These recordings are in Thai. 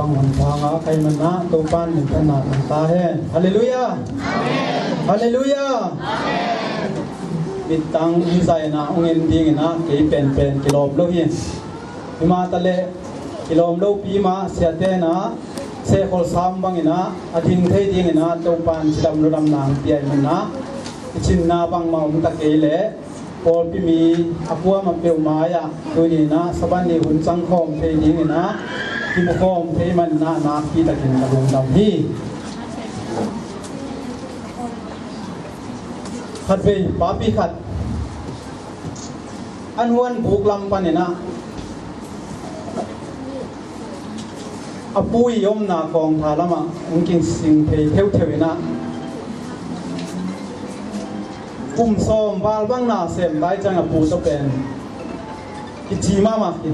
bang manthanga kai mana to pan ni thana ta hen hallelujah amen hallelujah amen bitang insai na ongin ding na ke pen kilom lo hi ima tale kilom lo pi ma sia te na se khol sam bang ina athing thei ding ina to pan chidam lo dam nang pi ai man na chin na bang ma um ta ke le pol pi mi apua ma pe ma ya tu ni na saban ni hun chang khom thei ding ina ki mo khom thei man na na pi ta kin ka lung dam hi khat ve pa pi khat an wan buk lam pan ina apui yom na kong tha lama king sing thei theu ina kum som bal bang na sem bai chang apu to pen ki chi ma ma ki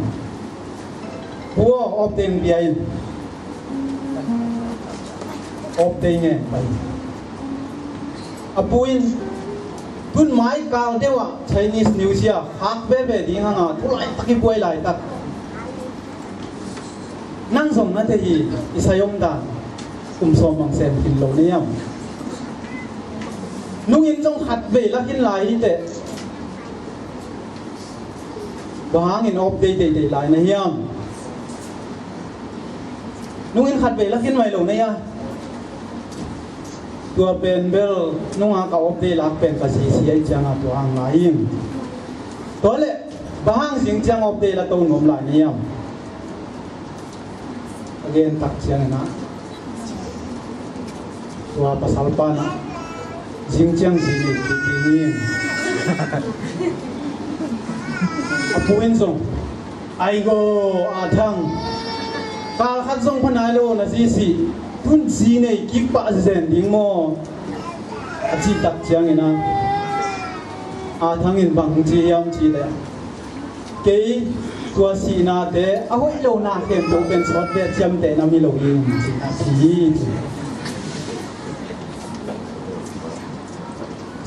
puo op teng biain op teng nge bai apuin tun mai kal dewa Chinese New Year hak be be ding hanga thulai taki buai lai tak nang song na te hi isayom dan kum som mang sem kin lo niam nung in trong hạt về là hin lại thế bang in op day lại này hiam nung in hạt về là hin mày lâu này à tua pen bel nung à cả op day lạc pen cả gì ấy chẳng à tua hàng lại im tối lệ bang sinh chẳng op day là tàu nôm lại này hiam again tak chẳng na tua pasal pa na Jing Jiang Ji ni ni apuin song ai go athang kal khat song phanai lo na ji si tun ji nei ki pa zen ding mo achi tak chiang ina athang in bang ji yam ji le ke tua si na te a hoi lo na kem to pen sot ve chiam te na mi lo yin ji na thi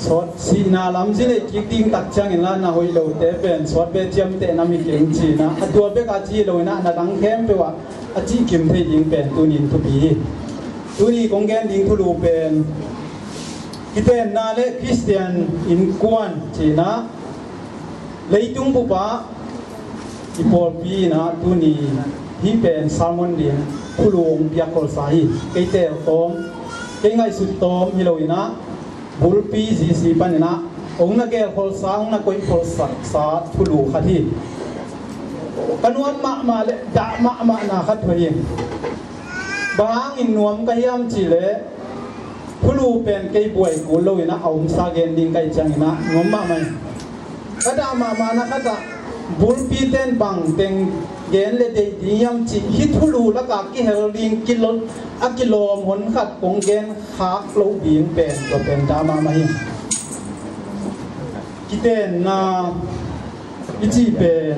sốt xì na làm gì đấy kí tiếng tắc chăng in là na hồi lâu té bên sốt bên chiêm té nằm kiếm chi na tua bên cái chi lâu na đắng kém pe wa chi kiếm thấy tiếng bên tu nín tu bì tu ní công gen tiếng tu lu bên cái tên na lệ Christian in quan chi na lấy tung bu ba cái Paul bì na tu ní hi bên Salmon tiếng tu lu ông bia kol sahi cái tên tom cái ngay sụt tom hi lâu na bulpi ji panina ongna ke hol sang na koi hol sa thulu khathi kanuam ma le da ma na khat thoi bang in nuam ka yam chi le thulu pen ke buai ko lo ina aum sa gen ding kai chang ina ngom ma mai kada ma na kada bulpi ten bang teng gen le de yam chi hi thulu la ka ki hel ding kilon akilom hon khat kong gen khak lo bing pen to pen da ma hi kiten na ichi pen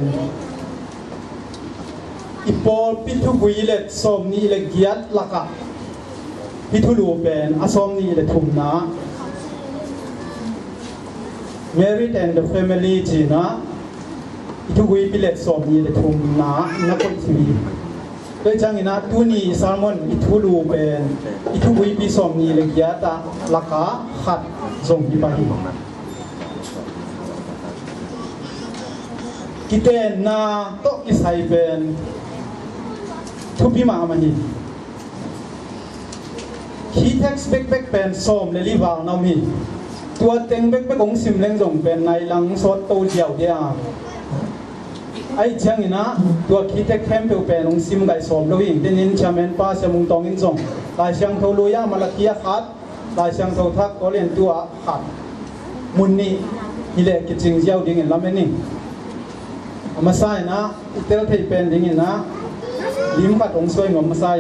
ipol pithu builet som ni le giat laka pithu lu pen asom ni le thum na married and the family ji na ithu gui pilet som ni le thum na ko chiด้วยจังอินะตุนีซาลมอนอิทุลูเป็นอิทุบุยปีสอมนีเลกิยาตาลักาขัดทรงพิบาหิกิเตนนาโตกิไซเป็นทุบิมามันหิขีเท็กซ์เบกเป็นสอมเลลิวาลนามีตัวเต็งเบกของซิมเลงทรงเป็นในหลังสดโตเจียวเดียไอ้เชียงอินะตัวคิดแค่เปลงซิมไก่สมเราหิงเดนินชาเมนป้าเสมุงตองอินทรงลายเชียงโทลุยามาลากียขัดลายเชียงโททักก็เรียนตัวขัดมุนนี่ฮิเลกิจิงเจ้าดิ่งอินลำเมนิมาใส่นะเตลที่เป็นดิ่งอินนะลิ้มขัดองสวยงมาใส่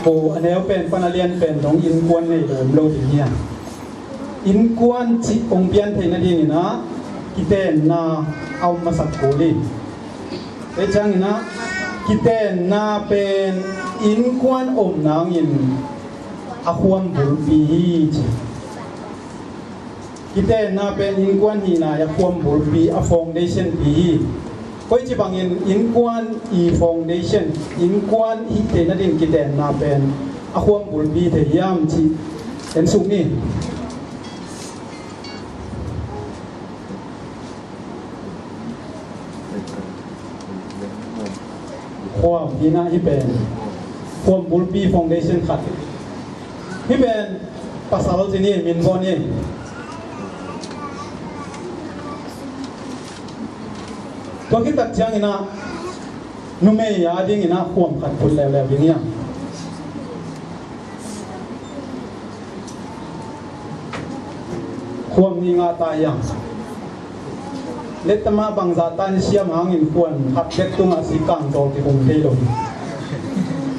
โอ้อันนี้เป็นปนเรียนเป็นของอินกวนในโดมโลดีเนี่ยอินกวนจิองเปียนเทนดีนี่นะกิเตนนาเอามาสักโคลีเอจังนะกิเตนนาเป็นอินกวนอมนางอินอาควมบุบีกิเตนนาเป็นอินกวนฮีนาอาควมบุบีอาฟองเดชั่นบีก็จะบังอินกวนอีฟองเดชั่นอินกวนอีเทนดินกิเตนนาเป็นอาควมบุบีเทียมจีเป็นสุนี่ความที่น่าที่เป็นความบุลปีฟองเดชั่นขัดที่เป็นภาษาเราที่นี่มินบอนี่ตัวที่ตัดจังอินะนุ่มเมียดิ้งอินะความขัดผลแล้วอย่างเงี้ยความนี้งาตายยังเล็ดมาบางจาตันเชียมหางอินควรหัดเล็ดตัวสิกังโตที่คงเทลง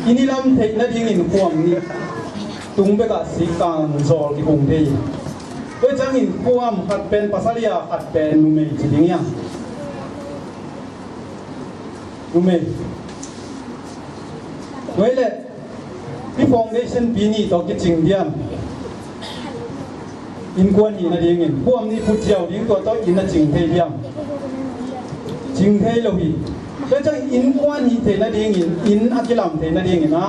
อินี่ลำเทนดิ้งอินความนี้ตุงเบกสิกังโตที่คงเทด้วยจังอินความหัดเป็นภาษาเรียหัดเป็นนุ่มเมย์จริงยังนุ่มเมย์เว้ยเลยที่ฟองเดชั่นปีนี้ต้องกิจจริงเดียมอินกวนอินอะไรเงี้ยพวกนี้พูดเจียวดิ้งตัวต้องอินจริงเทียมจริงเทียเราอีแล้วจังอินกวนอินเทียนั่นเองอินอักลัมเทียนั่นเองนะ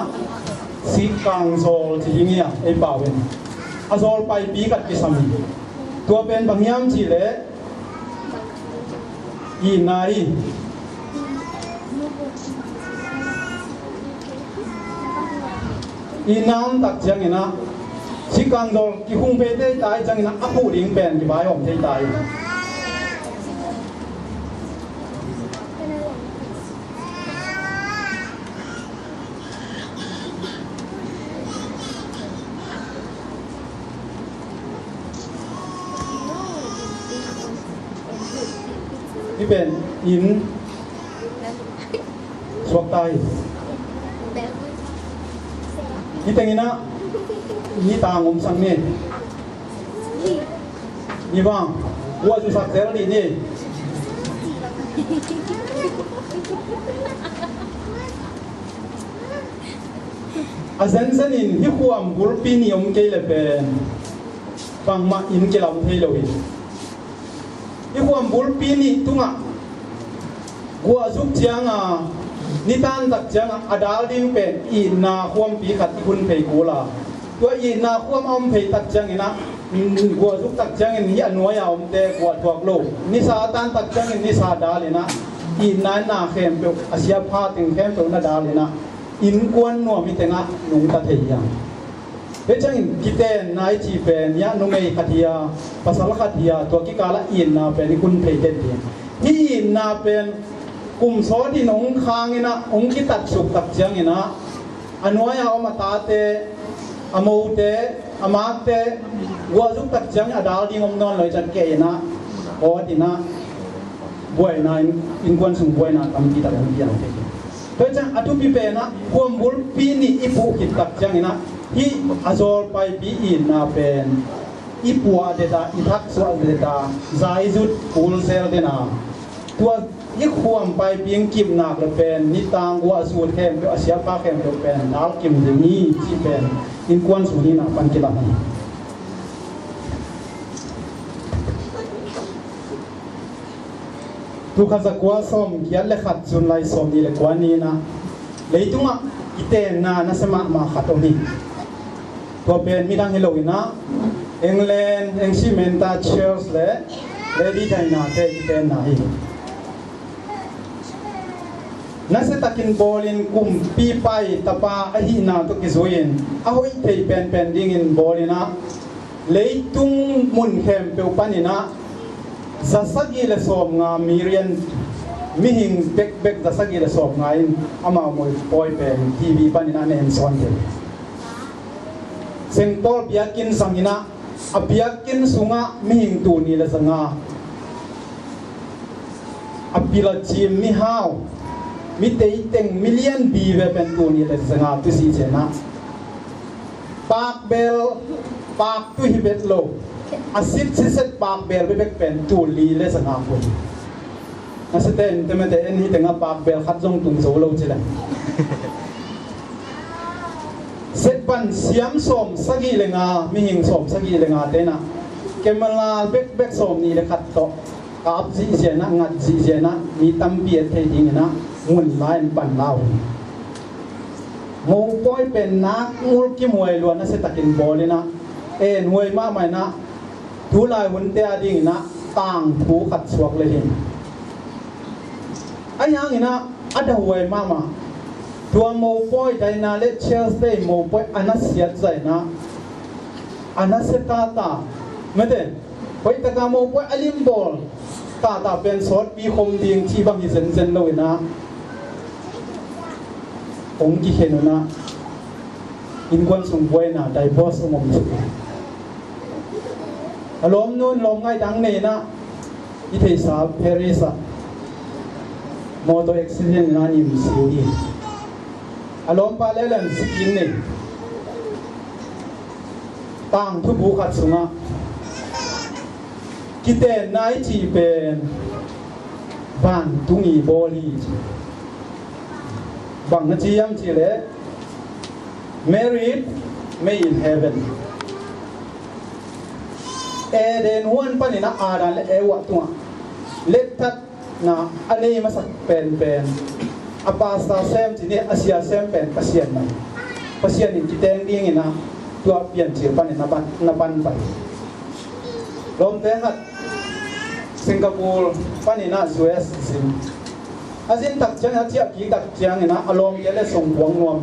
สิกังโซลจริงเงี้ยไอ้บ่าวเองอาโซลไปปีกัดกิสามีตัวเป็นบางยามจีเล่อินนายอินน้ำตักจังนะสิการโดนกิฮุงเปได้ตายจังนะอัปูลิงเป็นกี่ใบผมได้ตายนี่เป็นอินสวกตายนี่เป็นไงนะนี่ตางมสังเนี่ยนี่บ้างวัวจุสักเซลล์นี่อาเซนเซนินที่ความบุลปีนิยมเกลเป็นฟังมาอินเกลาเทโลวิที่ความบุลปีนี่ตุงอ่ะวัวจุกเจียงอ่ะนิทานตักจังอดาลดิ้งเป็นอินนาความปีขัดที่คุณเพยกูลาตัวอินนาความอมเพยตักจังอินะกัวสุกตักจังอินนี่อันวายอมเตะกัวตัวโลนิสาตันตักจังอินนิสาดาลินะอินนาเข้มเปออาเซียพาติงเข้มเปอนาดาลินะอินกวนนัวมิเตงะนุงตัดเฮียเวจังอินกิเตนนายจีเป็นยะนุเมยขัดเฮียภาษาละขัดเฮียตัวกิกาละอินนาเป็นคุณเพยเด็ดเดียที่อินนาเป็นกุมโซดีนงค้างอินะองคิตัดสุกตักจังอินะอันวายอมตาเตอโมเตอมาเตวัวจุกตักจังอดาลดิ้งอมนอนเลยจันเกยนะโอดีนะบวยนะอินกวนสุงบวยนะตั้มกีตักยังยังเตเพราะฉะนั้นอตุปีเปนะความบุลปีนี่อิปุกิตักจังนะที่อาโซลไปปีอินนะเป็นอิปัวเดตาอิทักสวเดตาใจจุดปูลเซลเดนะตัวยิ่งความไปเพียงกิมนักเลยเป็นนิตางวัวสูดเข้มเป็นอาเซียป้าเข้มเป็นนักกิมเดนี่ที่เป็นอินกวนสูนีนักปันกิลานีทุกข้าศึกว่าสมยันเล็กขัดจุนไลสมนี่เล็กกว่านี้นะเลยตุ้งอ่ะอิเตนนานะสมามาขัดตรงนี้ตัวเป็นมิดังเฮโลวินะเอ็งเลนเอ็งซิเมนตาเชลส์เลยเลยดีใจนะเตอิเตนนาอีนั่นเสตักินบอลินกุมปีไปตาปาอหินาตุกิโซยินเอาไว้เทเป็นดิ้งินบอลินะเลยตุ้งมุนเข้มเปวปันินะจะสักกี่เลสอบงามีเรียนมิหิงเบกจะสักกี่เลสอบงาอินอามาโมยปอยเป็นทีวีปันินะเนมสอนเดเซนโตเบียกินสังอินะอเบียกินสุงะมิหิงตูนีเลสงาอบิลจีมมิฮาว mi te teng million bi ve pen tu ni le sanga tu si chena pak bel pak tu hi bet lo asit siset pak bel be pen tu li le sanga ko aseten temete en hi tenga pak bel khat jong tung zo lo chila set ban siam som sagi lenga mi hing som sagi lenga te na kemala bek som ni le khat to kap ji jena ngat ji jena mi tam bia the ding na mun lain pan lao mo poi pen na mul ki moi lo na se takin bolina e nuai ma mai na thu lai hun te ading na tang thu khat suak le hin ayang ina ada huai mama tua mo poi dai na le Chelsea mo poi anasiat zai na anasetata mete poi taka mo poi alim bol ta pen sort pi khom ding chi bang hi zen lo ina ong ki henuna in kwan sung poi na divorce mom chu alom nun lom ngai dang ne na i thei sa Paris motor accident na ni misiwi alom pa lelan skin ne tang thu bu khat sunga kite nai chi pen van tungi boli bang na chi yam chi le married may in heaven eden one panina adan le ewa tunga letat na anei masak pen apasta sem tini asia sem pen pasien na pasien in kiteng ding ina tua pian chi pan na pan pa lom te hat Singapore panina US sim azin tak chang hatia ki tak chang ina alom yele song buang nom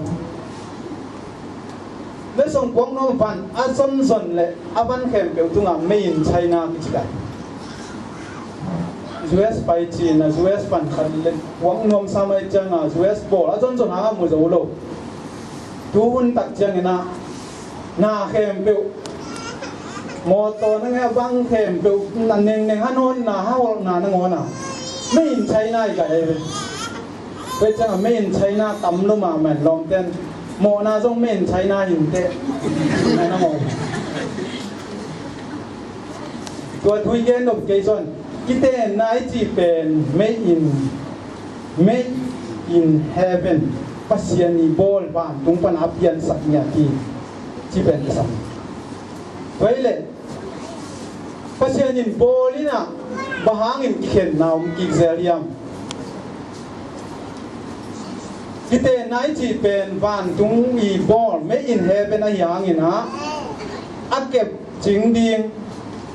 le song buang nom van azon zon le aban khem pe tunga main China ki kai US pai chi na US pan khan le buang nom samai changa US bol azon zon ha mu zo lo tu hun tak chang ina na khem pe moto na nga bang khem pe nan neng hanon na haol na ngona main China ka e pe chang main China tam lo ma man long ten mo na zong main China hin te na na mo tua thui gen of keson kite nai chi pen made in heaven pasiani bol ban tung pan apian saknya ti chi pen sam toile pasianin bolina bahangin khen naum ki zeliam kite nai chi pen ban tung i bol made in heaven a yang ina akep jing ding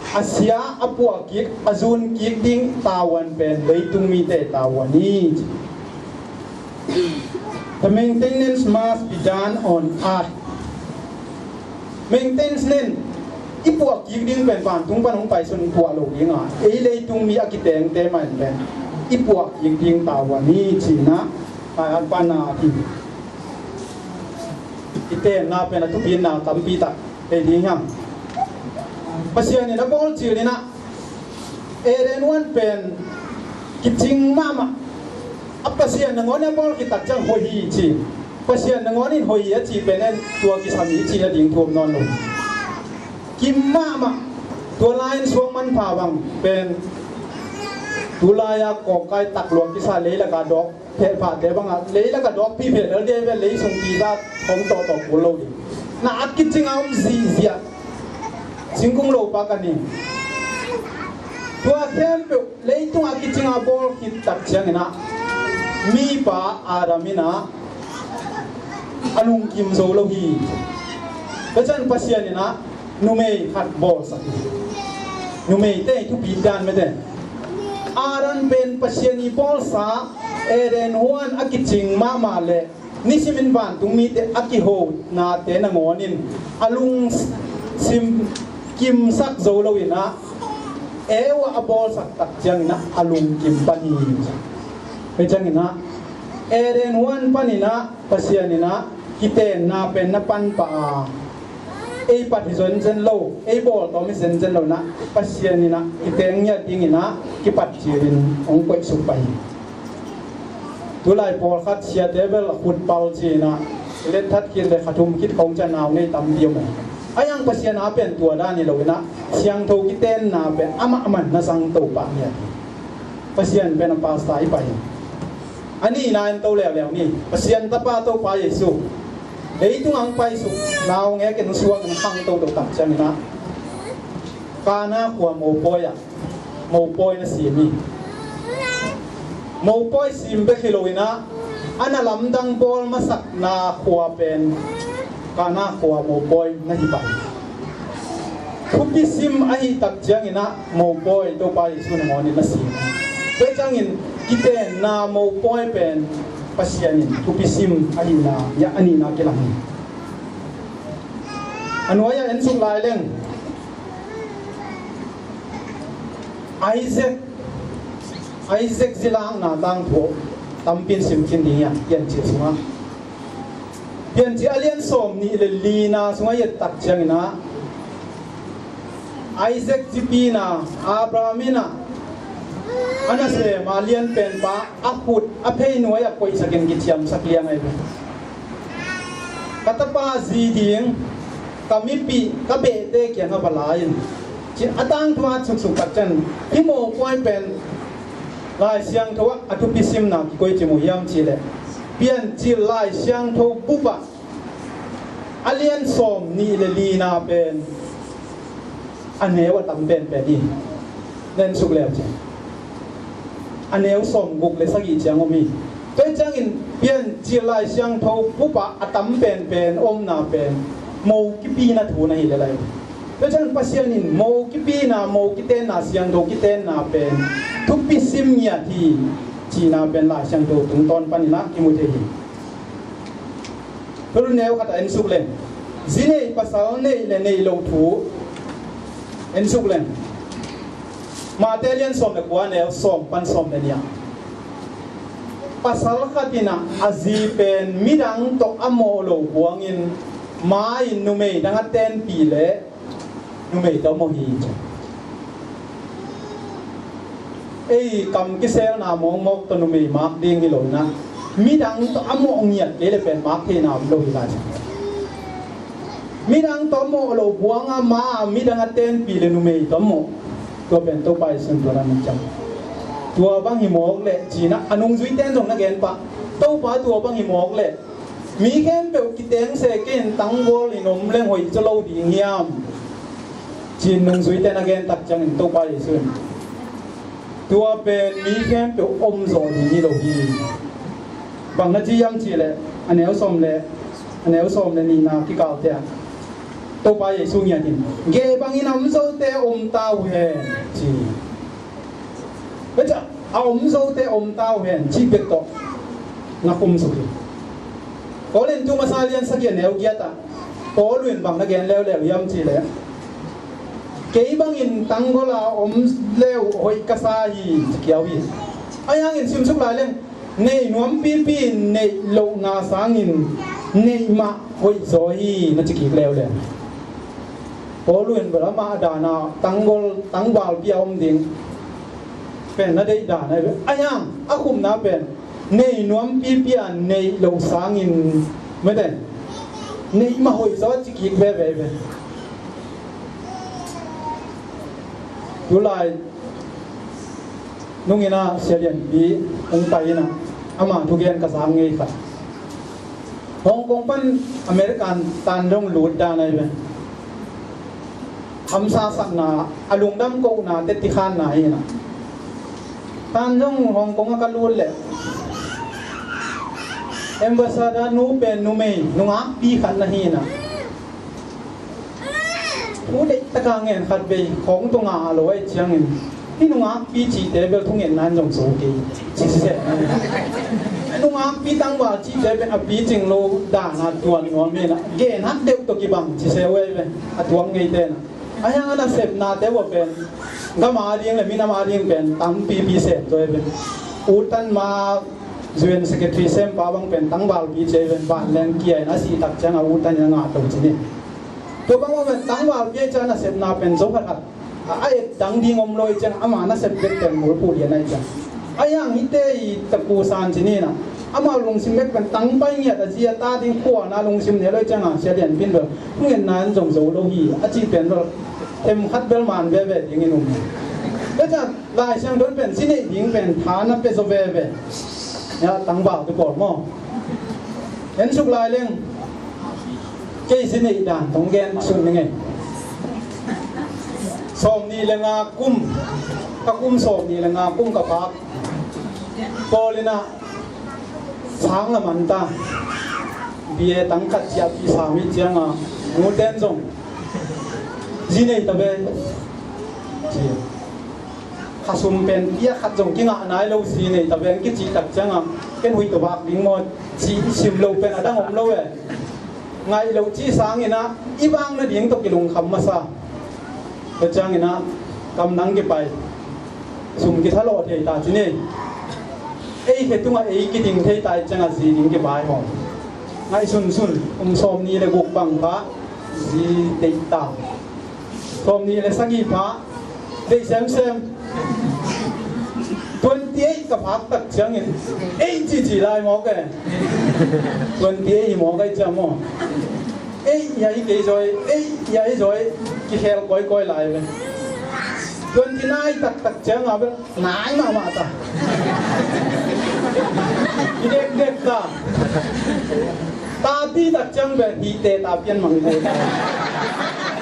Asia apua kik azun kik ding tawan pen leitung mi te tawani the maintenance must be done on earth maintenance nen ipua kik ding pen pan tung pan hong pai sun pua lo dinga e leitung mi akiteng te man pen ipua kik ding tawani china a pana ti ite na pen atu pin na tampi ta e ding yang pasian ni na bol chil ni na eren one pen kiting mama apasian na ngone bol kitak chang hoi chi pasian na ngone hoi ya chi penen tua ki sami chi ya ding thum non lo kim mama tua lain suang man pha bang pen tulaya ko kai tak luang ki sa le la ka dok phe pha de bang le la ka dok pi phe le de ve le song ti da hong to ko lo ni na akiting am zia Singkung lo pa kani tua tempe leitung akitinga bol hit tak chiang na mi pa aramina alung kim zo lo hi bajan pasian na numei hat bol sa numei te tu bidan me de aran ben pasian ni bol sa eren huan akiting mama le nisimin ban tung mi te akiho na te na ngonin alung sim kim sak zo lo ina ewa abol sak tak jang na alung kim pani pe jang ina eren wan panina pasian ina kite na pen na pan pa e pat zon zen lo e bol to mi zen lo na pasian ina, kite nya ding ina ki pat chirin ong kwet su pai tu lai por khat sia tebel khut pal china let that kin le khathum kit khong cha naw nei tam diom ayang pasian apen tua da ni loina siang tho ki ten na pe ama aman na sang to pa nia pasian pe na pa sai pa ani na en to le le ni pasian ta pa to pa yesu ei tung ang pai su naw nge ken suang ang hang to tam chang na kana kwa mo poi na si mi mo poi sim be khiloina ana lam dang bol masak na khwa pen kana khwa mo poi na hi pai khupi sim ai tak chang ina mo poi to pai su na ngoni na sim pe chang in kite na mo poi pen pasianin khupi sim ai na ya ani na kelang anwaya en sung lai leng Isaac zilang na dang tho tampin sim kin dia yan chi sunga yan chi alien som ni le lina sunga yet tak chang na Isaac jipina Abrahamina ana se malian pen pa akut apei noi a koi sakin gitiam sakliang ai katapa ziding kamipi kabe te kya na balain chi atang thwa chuk suk tak chan himo koi pen lai siang tho atupi sim na koi chi mu yam chi le pian chi lai siang tho bupa alien som ni le lina pen anewa tam pen pe di nen suk le chi anew som buk le sagi chang omi toi chang in pian chi lai siang tho bupa atam pen om na pen mo ki pi na thu na hi le lai toi chang pasian in mo ki pi na mo ki ten na siang tho ki ten na pen thup pi sim nya thi chi na pen la siang tho tung ton pan na ki mu the hi thul new khat en suk le zine pasal nei le nei lo thu en suk le Matelian som le kwa ne som pan som le nia pasal khatina azi pen midang to amo lo buangin mai numei danga ten pi le numei to mo hi ei kam ki sel na mong mok to numei mak ding gi lo na midang to amo ngiat le pen mak the na lo hi la midang to mo lo buanga ma midang ten pi le numei to moตัวเป็นตัวไปซึ่งตัวนั้นมันจำตัวบางหิมอกเละจีนะอนุจุยเต้นตรงนั้นแกนปะตัวปะตัวบางหิมอกเละมีแค่เปลวกิเตงเสกินตั้งวอลลินมเล่งหอยจะเล่าดีเงียบจีนนุงจุยเต้นนักแกนตักจังตัวไปซึ่งตัวเป็นมีแค่เปลวอมโซดีนี่เราดีบางนาทียังจีเละอันนี้เอาส้มเละอันนี้เอาส้มเละนี่นาที่เก่าเต้ตัวไปสุ่งยันดินเก็บบางอินามโซเตอมตาวเฮนจีเฮ้ยจ้ะอมโซเตอมตาวเฮนจีเบ็ดโตนักอมสุขีก็เล่นตัวมาซาเลียนสักอย่างเดียวกี้ตาก็ลุยบางนักเรียนเลี้ยวย้ำจีเลยเก็บบางอินตั้งก็ลาอมเลี้ยวหอยกระซาฮีเกี่ยวฮีไอ้ยังอินซิมสุกหลายเรื่องในนวมปีในโลนาสางินในมาหอยโซฮีนั่นจะกี่เลี้ยวเลยพอลุยเวลามาด่านาตั้งบอลตั้งบอลเปียมดิ่งเป็นนั่นได้ด่าในไอ้ยังอาคุมน่าเป็นในนวมปีในโลกสางินไม่ได้ในมาหอยซอจิกิเว่ดูลายนุ่งนะเสียเรียนบีองไปนะอามาทุกอย่างกระสังเงยค่ะฮ่องกงเป็นอเมริกันตันรงหลุดด่าในเป็นทำซาสักนาอารมณ์ดำกูนาเตติขานนาเองนะตานจงฮ่องกงก็รู้แหละเอ็มบาสดานูเป็นนูเมย์นูอักปีขันนาเองนะผู้เด็กตะการเงินขัดไปของตรงอาลอยเชียงเงินที่นูอักปีจีเตเบลทุ่งเงินนั้นจงสูงกี่จีเสร็จนูอักปีตั้งว่าจีเตเป็นอปีจิงโลด่านาตัวนึงว่าเมนะเกณฑ์ฮักเด็กตัวกี่บังจีเสวยเป็นอตัวเงยเตนะไอ้ยังอันนั้นเสพนาเทวเป็นก็มาเรียงเลยมีน้ำมาเรียงเป็นตั้งปีเสพตัวเป็นอุตันมาจวนสเกตรีเซมป้าบังเป็นตั้งบาลปีเจเป็นบ้านแรงเกียร์นะสีตักจังอุตันยังงาตรงนี้ตัวบางว่าเป็นตั้งบาลปีจังนะเสพนาเป็นโซ่ขัดไอ้ดังดีงมลอยจังอามานะเสพเป็นหมูปูเรียนไอ้จังไอ้ยังฮิตเตยตะกูซานที่นี่นะ อามาลงซิมเม็กเป็นตั้งไปเงียแต่เจียตาดิ้งขั้วนะลงซิมเนี่ยเลยจังอ่ะเสียเดียนพินแบบเงินนั้นจงโซโลฮีอาจีเป็นแบบเต็มคัดเบลมานเบเบอย่างนี้นุ่มแล้วจะลายเชียงโดนเป็นสิเนยิงเป็นฐานนับเป็นโซเบเบเนี่ยตั้งบ่าวตัวก่อนมั่งเห็นสุกลายเรื่องเกยสิเนด่านต้องแกนสุดยังไงสมนี่เลยงากุ้มก็กุ้มสมนี่เลยงากุ้มกับพักโปเลยนะช้างละมันตาเบียตั้งกัดจับอีสามีเจียงอ่ะงูเต้นจงจีเนตะเบจีข้าสุ่มเป็นเบียขัดจงกิ้งอ่ะนายเราจีเนตะเบงกิจีตักจังอ่ะเป็นหุยตัวบักดิ้งหมดจีชิมเราเป็นอะไรของเราเอ้ไงเราจีสางนี่นะอีบางนั่นดิ้งตกกิลงคำมาซะก็จังนี่นะกำนังกี่ไปสุ่มกี่ทะเลาะเทตาจีเน่เอ้ยเหตุว่าเอ้ยกิดิ่งเทตายจังอ่ะจีดิ่งกี่ใบหอมไงสุนสมนี่เลยบุกบังพระจีเตตาสมนี่เลยสักกี่พระได้เซม28กับพักตักจังนี่เอ้ยจีไล่หมอกแก28หมอกไอ้จังหมอเอ้ยยายกี่จอยเอ้ยยายจอยกี่เฮลก้อยไล่เลย29ตักจังอ่ะเป็นนายมาตาเด็กตาที่ตักจังแบบฮีเตตาเปียนมังเต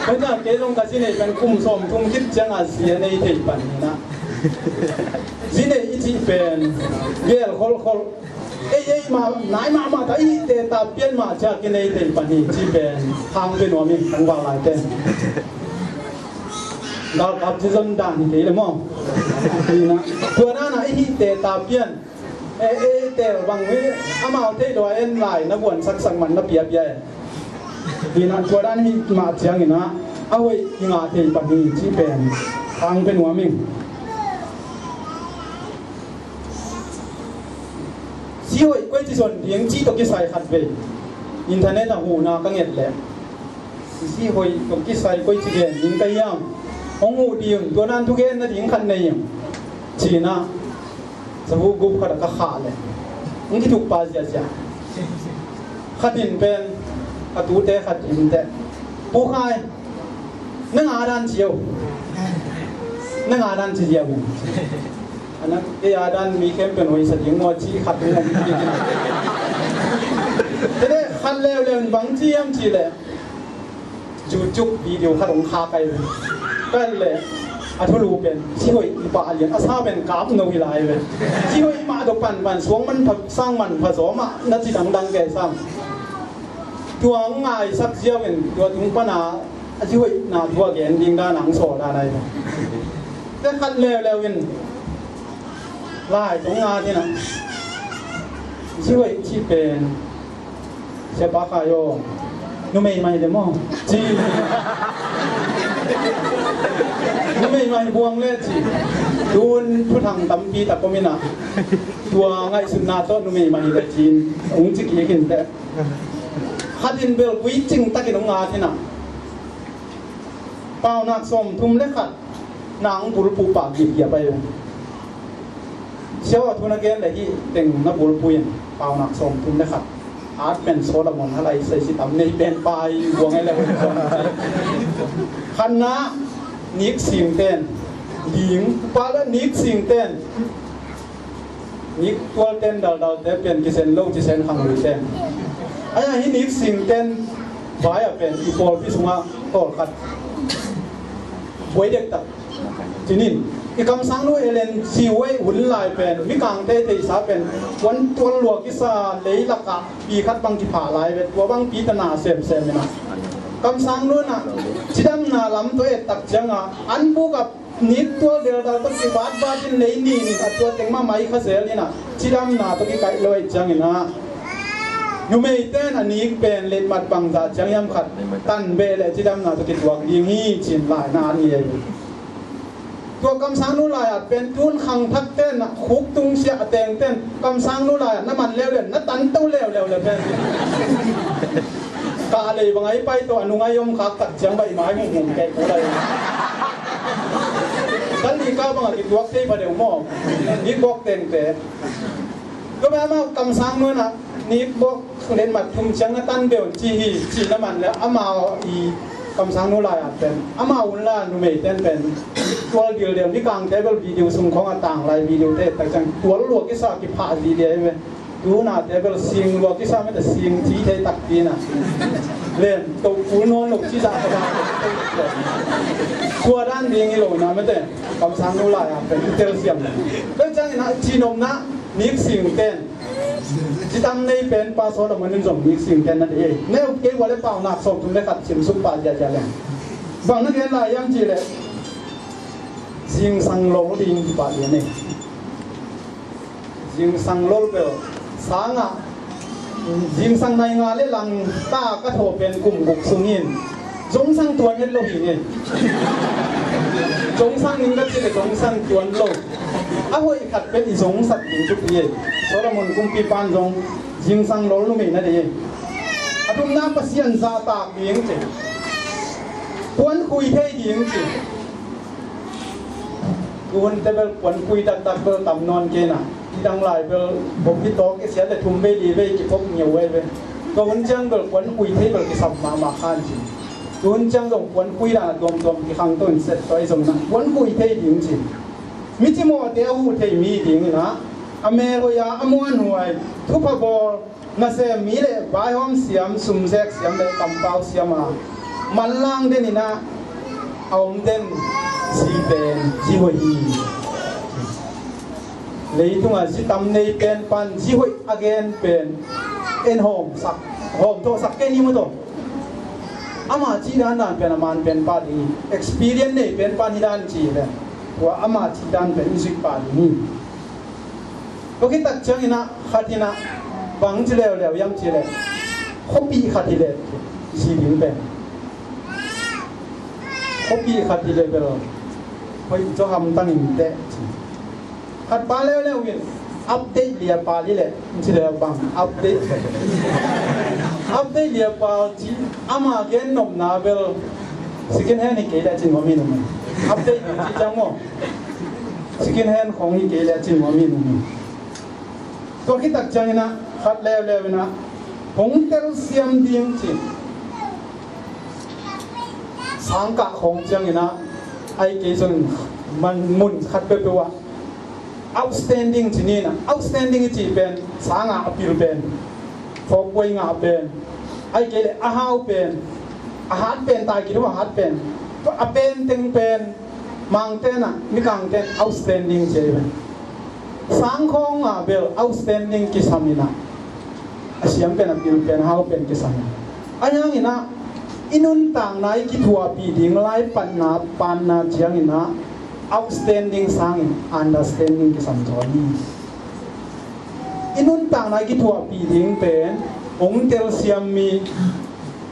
เพราะฉะนั้นเกลงกับสิเนเป็นคุ้มสมทุ่มคิดจังอาเซียในเทปันนี้นะสิเนอีจีเป็นเวลคนเอ้ยมานายมาแต่อีเตตาเปียนมาจากในเทปันนี้จีเป็นทางเป็นว่ามีทั้งว่าหลายเต้นเราขับที่จนด่านที่เลยมั้งนี่นะตัวนั้นนะอีเตตาเปียนเอ้เตบางวิอามาเตลอยเอ็นไหลนับวันสักมันนับเปียบใหญ่ดีนะตัวด้านนี้มาเชียงนี่นะเอาไว้งาเทียนปัจจุบันที่เป็นทางเป็นหัวมิ่งชี้ไว้ก็จะส่วนเลี้ยงชี้ตกที่ใส่ขัดไปอินเทอร์เน็ตหูนาก็เงียบแหละชี้ไว้ตกที่ใส่ก็จะเรียนยิงไปยังห้องหูดีตัวนั้นทุกเย็นนั่นยิงขันในยังชี้นะสมุกุบขัดก็ขาดเลยมันที่ถูกปาเสียขัดหินเป็นขัดตูเตะขัดหินเตะผู้ใครนั่งอาดันเชียวนั่งอาดันเชียวอันนั้นอาดันมีเข้มเป็นหัวสัตว์ยิงวัวชี้ขัดเป็นอะไรแต่เนี่ยขัดเร็วบางเจียมชีเลยจุกวิดีโอขัดของคาไปก็เลยอาทุลูเป็นที่หัวอีป่าเลี้ยงอาซาเป็นกราฟโนวิไลเลยที่หัวอีมาดปันสวงมันสร้างมันผสมอ่ะนั่นที่ดังแก่สร้างตัวง่ายสักเจียวเป็นตัวถุงปนาที่หัวนาตัวแกนดิงด้านหนังโซดอะไรแต่ขัดเร็วเป็นไล่ตรงงานที่น่ะที่หัวที่เป็นเชปาคายโยนุ่มไม่เดมองจีนุ่มไม่บวงเล่จีดูนผู้ทางตั้มปีแต่ก็ไม่น่ะตัวง่ายสุดนาโต้นุ่มไม่เลยจีนองค์จิกยิงแต่ขัดดินเบลกุยจริงตะกินงาที่น่ะเปล่านักสมทุ่มเล็กขัดนางบุรุษปูปากหยิบเหยียบไปเลยเชื่อว่าทุนเกนเลยที่เต็งนับบุรุษปูยังเปล่านักสมทุ่มเล็กขัดอาร์ตเป็นโซลามอนอะไรใส่สิทำในเป็นปลายบวงอะไรคณะนิกสิงเต้นหญิงปลาและนิกสิงเต้นนิกตัวเต้นดาวเต้นเป็นกิเซนโลกิเซนฮังรือเต้นไอ้ที่นิกสิงเต้นไว้เป็นอีโปลพิสุงะโตขัดไว้เด็กตัดจีนินอีกคำสั่งนู้นเลนซีไว้หุ่นลายเป็นมิกังเตะสาเป็นวันตัวหลวงกิสาเลยลักกะปีคัดบางที่ผ่าลายเป็นตัวบางปีตนาเซมนะคำสั่งนู้นน่ะจิดำนาลำตัวตักจังอ่ะอันบุกับนิดตัวเดียวเราต้องสิบาทจินเลยนี่ตัวเต็งมาไม่ข้าเสียเลยนะจิดำนาตัวที่ไกลลอยจังนะยูไม่เต้นอันนี้เป็นเล่นมัดบังจัดจังยำขัดตันเบลจิดำนาตัวที่ตัวยิงนี่จินหลายนานนี่ตัวคำสั่งนู้นลายเป็นทุนขังทักเต้นคุกตุงเสียเตงเต้นคำสั่งนู้นลายน้ำมันเลี้ยวน้ำตันเต้าเลี้ยวเป็นกาเลยบางไอ้ไปตัวนุ่งไอ้ยมขักตัดเชียงใบไม้หุ่งแก่อะไรกันนี่ก้าวบางทีตัวเทพเดียวมองนี่บอกเต็งแต่ ก็แม้ว่ากำสังนู้นนะนี่บอกเล่นมาทุ่มเชียงตันเบลจีน้ำมันแล้วอามาอีกำสังนู้นลายเป็นอามาอุ่นละนุ่มเต้นเป็นตัวเดียวที่กลางเทเบิลวิดีโอส่งของต่างลายวิดีโอเต้แต่จังตัวลวกที่สากิพาดีเดียวไหมดูน่ะเทเบิลเสียงลวกที่สาไม่แต่เสียงที่เทตักดีน่ะเล่นตัวฟูนอนหลกที่สาก็ได้ตัวด้านดีงี้เลยนะไม่แต่กำสังนู้นลายเป็นเทลเซียมแล้วจังนะจีนมนะนิกสิงเต้นจิตามในเป็นภาษาเราเหมือนส่งนิกสิงเต้นนั่นเองเนี่ยเกี่ยวกับเปล่าหนักส่งถึงได้ขัดชิมสุปปาจะจะแรงบางนักเรียนหลายยังจีเลยจิงสังโลลิงที่ป่าเรียนเนี่ยจิงสังโลเปลสังอ่ะจิงสังในงานเล่ลังตากระโถเป็นกลุ่มบุกสุงินจงสังตัวเม็ดโลหิตเนี่ยจงสังนึงก็จีเลยจงสังตัวโลอาหัวอีขัดเป็นอีจงสัตว์ยิงทุกทีโซลามอนกุมปีปานจงจิงสังโลลุไม่นั่นเองอาดุมน้าปัสยันซาตากยิงจีควรคุยเท่ยิงจีควรแต่เบลควรคุยตัดเบลตำนอนเกน่ะที่ดังหลายเบลผมที่โต๊ะก็เสียแต่ทุ่มเบลีเบกิพกเหนียวไว้เบลก็วันจังเบลควรคุยเท่เบลกิสับมาข้านจีวันจังก็ควรคุยด่าดวงที่ข้างต้นเสร็จตัวไอ้สมนั้นควรคุยเท่ยิงจีมิจิโมเตอูเทมีดิงนะอเมริกาอมวนหวยทุพบอลน่าเสมีเลยบายห้องเสียมสุ่มเซ็กเสียมเลยกำเปาเสียมามันล่างเด่นนะเอาเด่นสีเป็นจีหวยเลยทุ่งอาจิตำในเป็นปันจีหวยอเกนเป็นเอ็นโฮมสักโฮมโตสักแค่นี้มั้งโตอามาจีด้านนั้นเป็นอามันเป็นปาดี experience เนี่ยเป็นปานิดานจีเลยว่าอามาจีด้านเป็นมิวสิกปาดีนี่ก็คิดตัดจังอินะขัดอินะบังจีเลวเลวยังจีเลวคบปีขัดอิเลวจีบินเป็นคบปีขัดอิเลวเป็นพอยจะทำตั้งอินเดขัดปาเลวเลววินอัปเดตเรียปาลีเลวจีเลวบังอัปเดตเรียปาจีอามาเกนนมนาเบลสกินแฮนด์นี่เกลี่ยจีนว่ามีนุ่มอัปเดตจีจังโมสกินแฮนด์ของนี่เกลี่ยจีนว่ามีนุ่มก็คิดตักจังนะขัดเลวนะผงเตลเซียมดิ้งจีสังกัดของจังนะไอเกจนมันมุนขัดเปรี้ยว outstanding จีนี่นะ outstanding จีเป็นสังกัดอภิรเป็นฟอกไว้งาเป็นไอเกลอาหารเป็นอาหารเป็นตายกินว่าอาหารเป็นก็อาเป็นตึงเป็นมังเต้นอ่ะมีกังเต้น outstanding จีเป็นสังของอ่ะเบล outstanding กิสามินะอาเซียนเป็นอาภิรเป็นอาหารเป็นกิสามินะอันยังอินะอินุนต่างในกิทัวปีดิ่งไล่ปันนาเจียงอินะ outstanding สัง understanding กิสามตัวนี้อินุนต่างในกิทัวปีดิ่งเป็นองเตลเซียมมี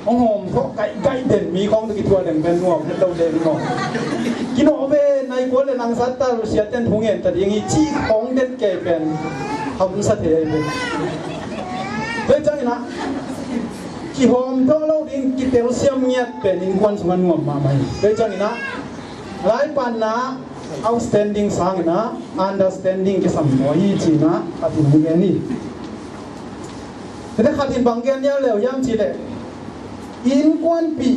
องหอมเพราะไก่เด่นมีของตะกิทัวเด่นเป็นหัวเป็นเต้าเด่นงอกินโอเวในกวนเลยนางสัตตารุเซียเต้นทุงเงินแต่ยังงี้จีของเด่นแก่เป็นทำสัตย์เลยเป็นเฮ้ยจังนะกิหอมเพราะเราดิ้งกิเตลเซียมเงียบเป็นอินควันสมันงอมมาไหมเฮ้ยจังนะหลายปันนะ outstanding สังนะ understanding กิสัมหัวยี่จีนะอธิมุเงนี่แต่ขัดอินบางแกนยาเลวยังจีเลยอินควันปี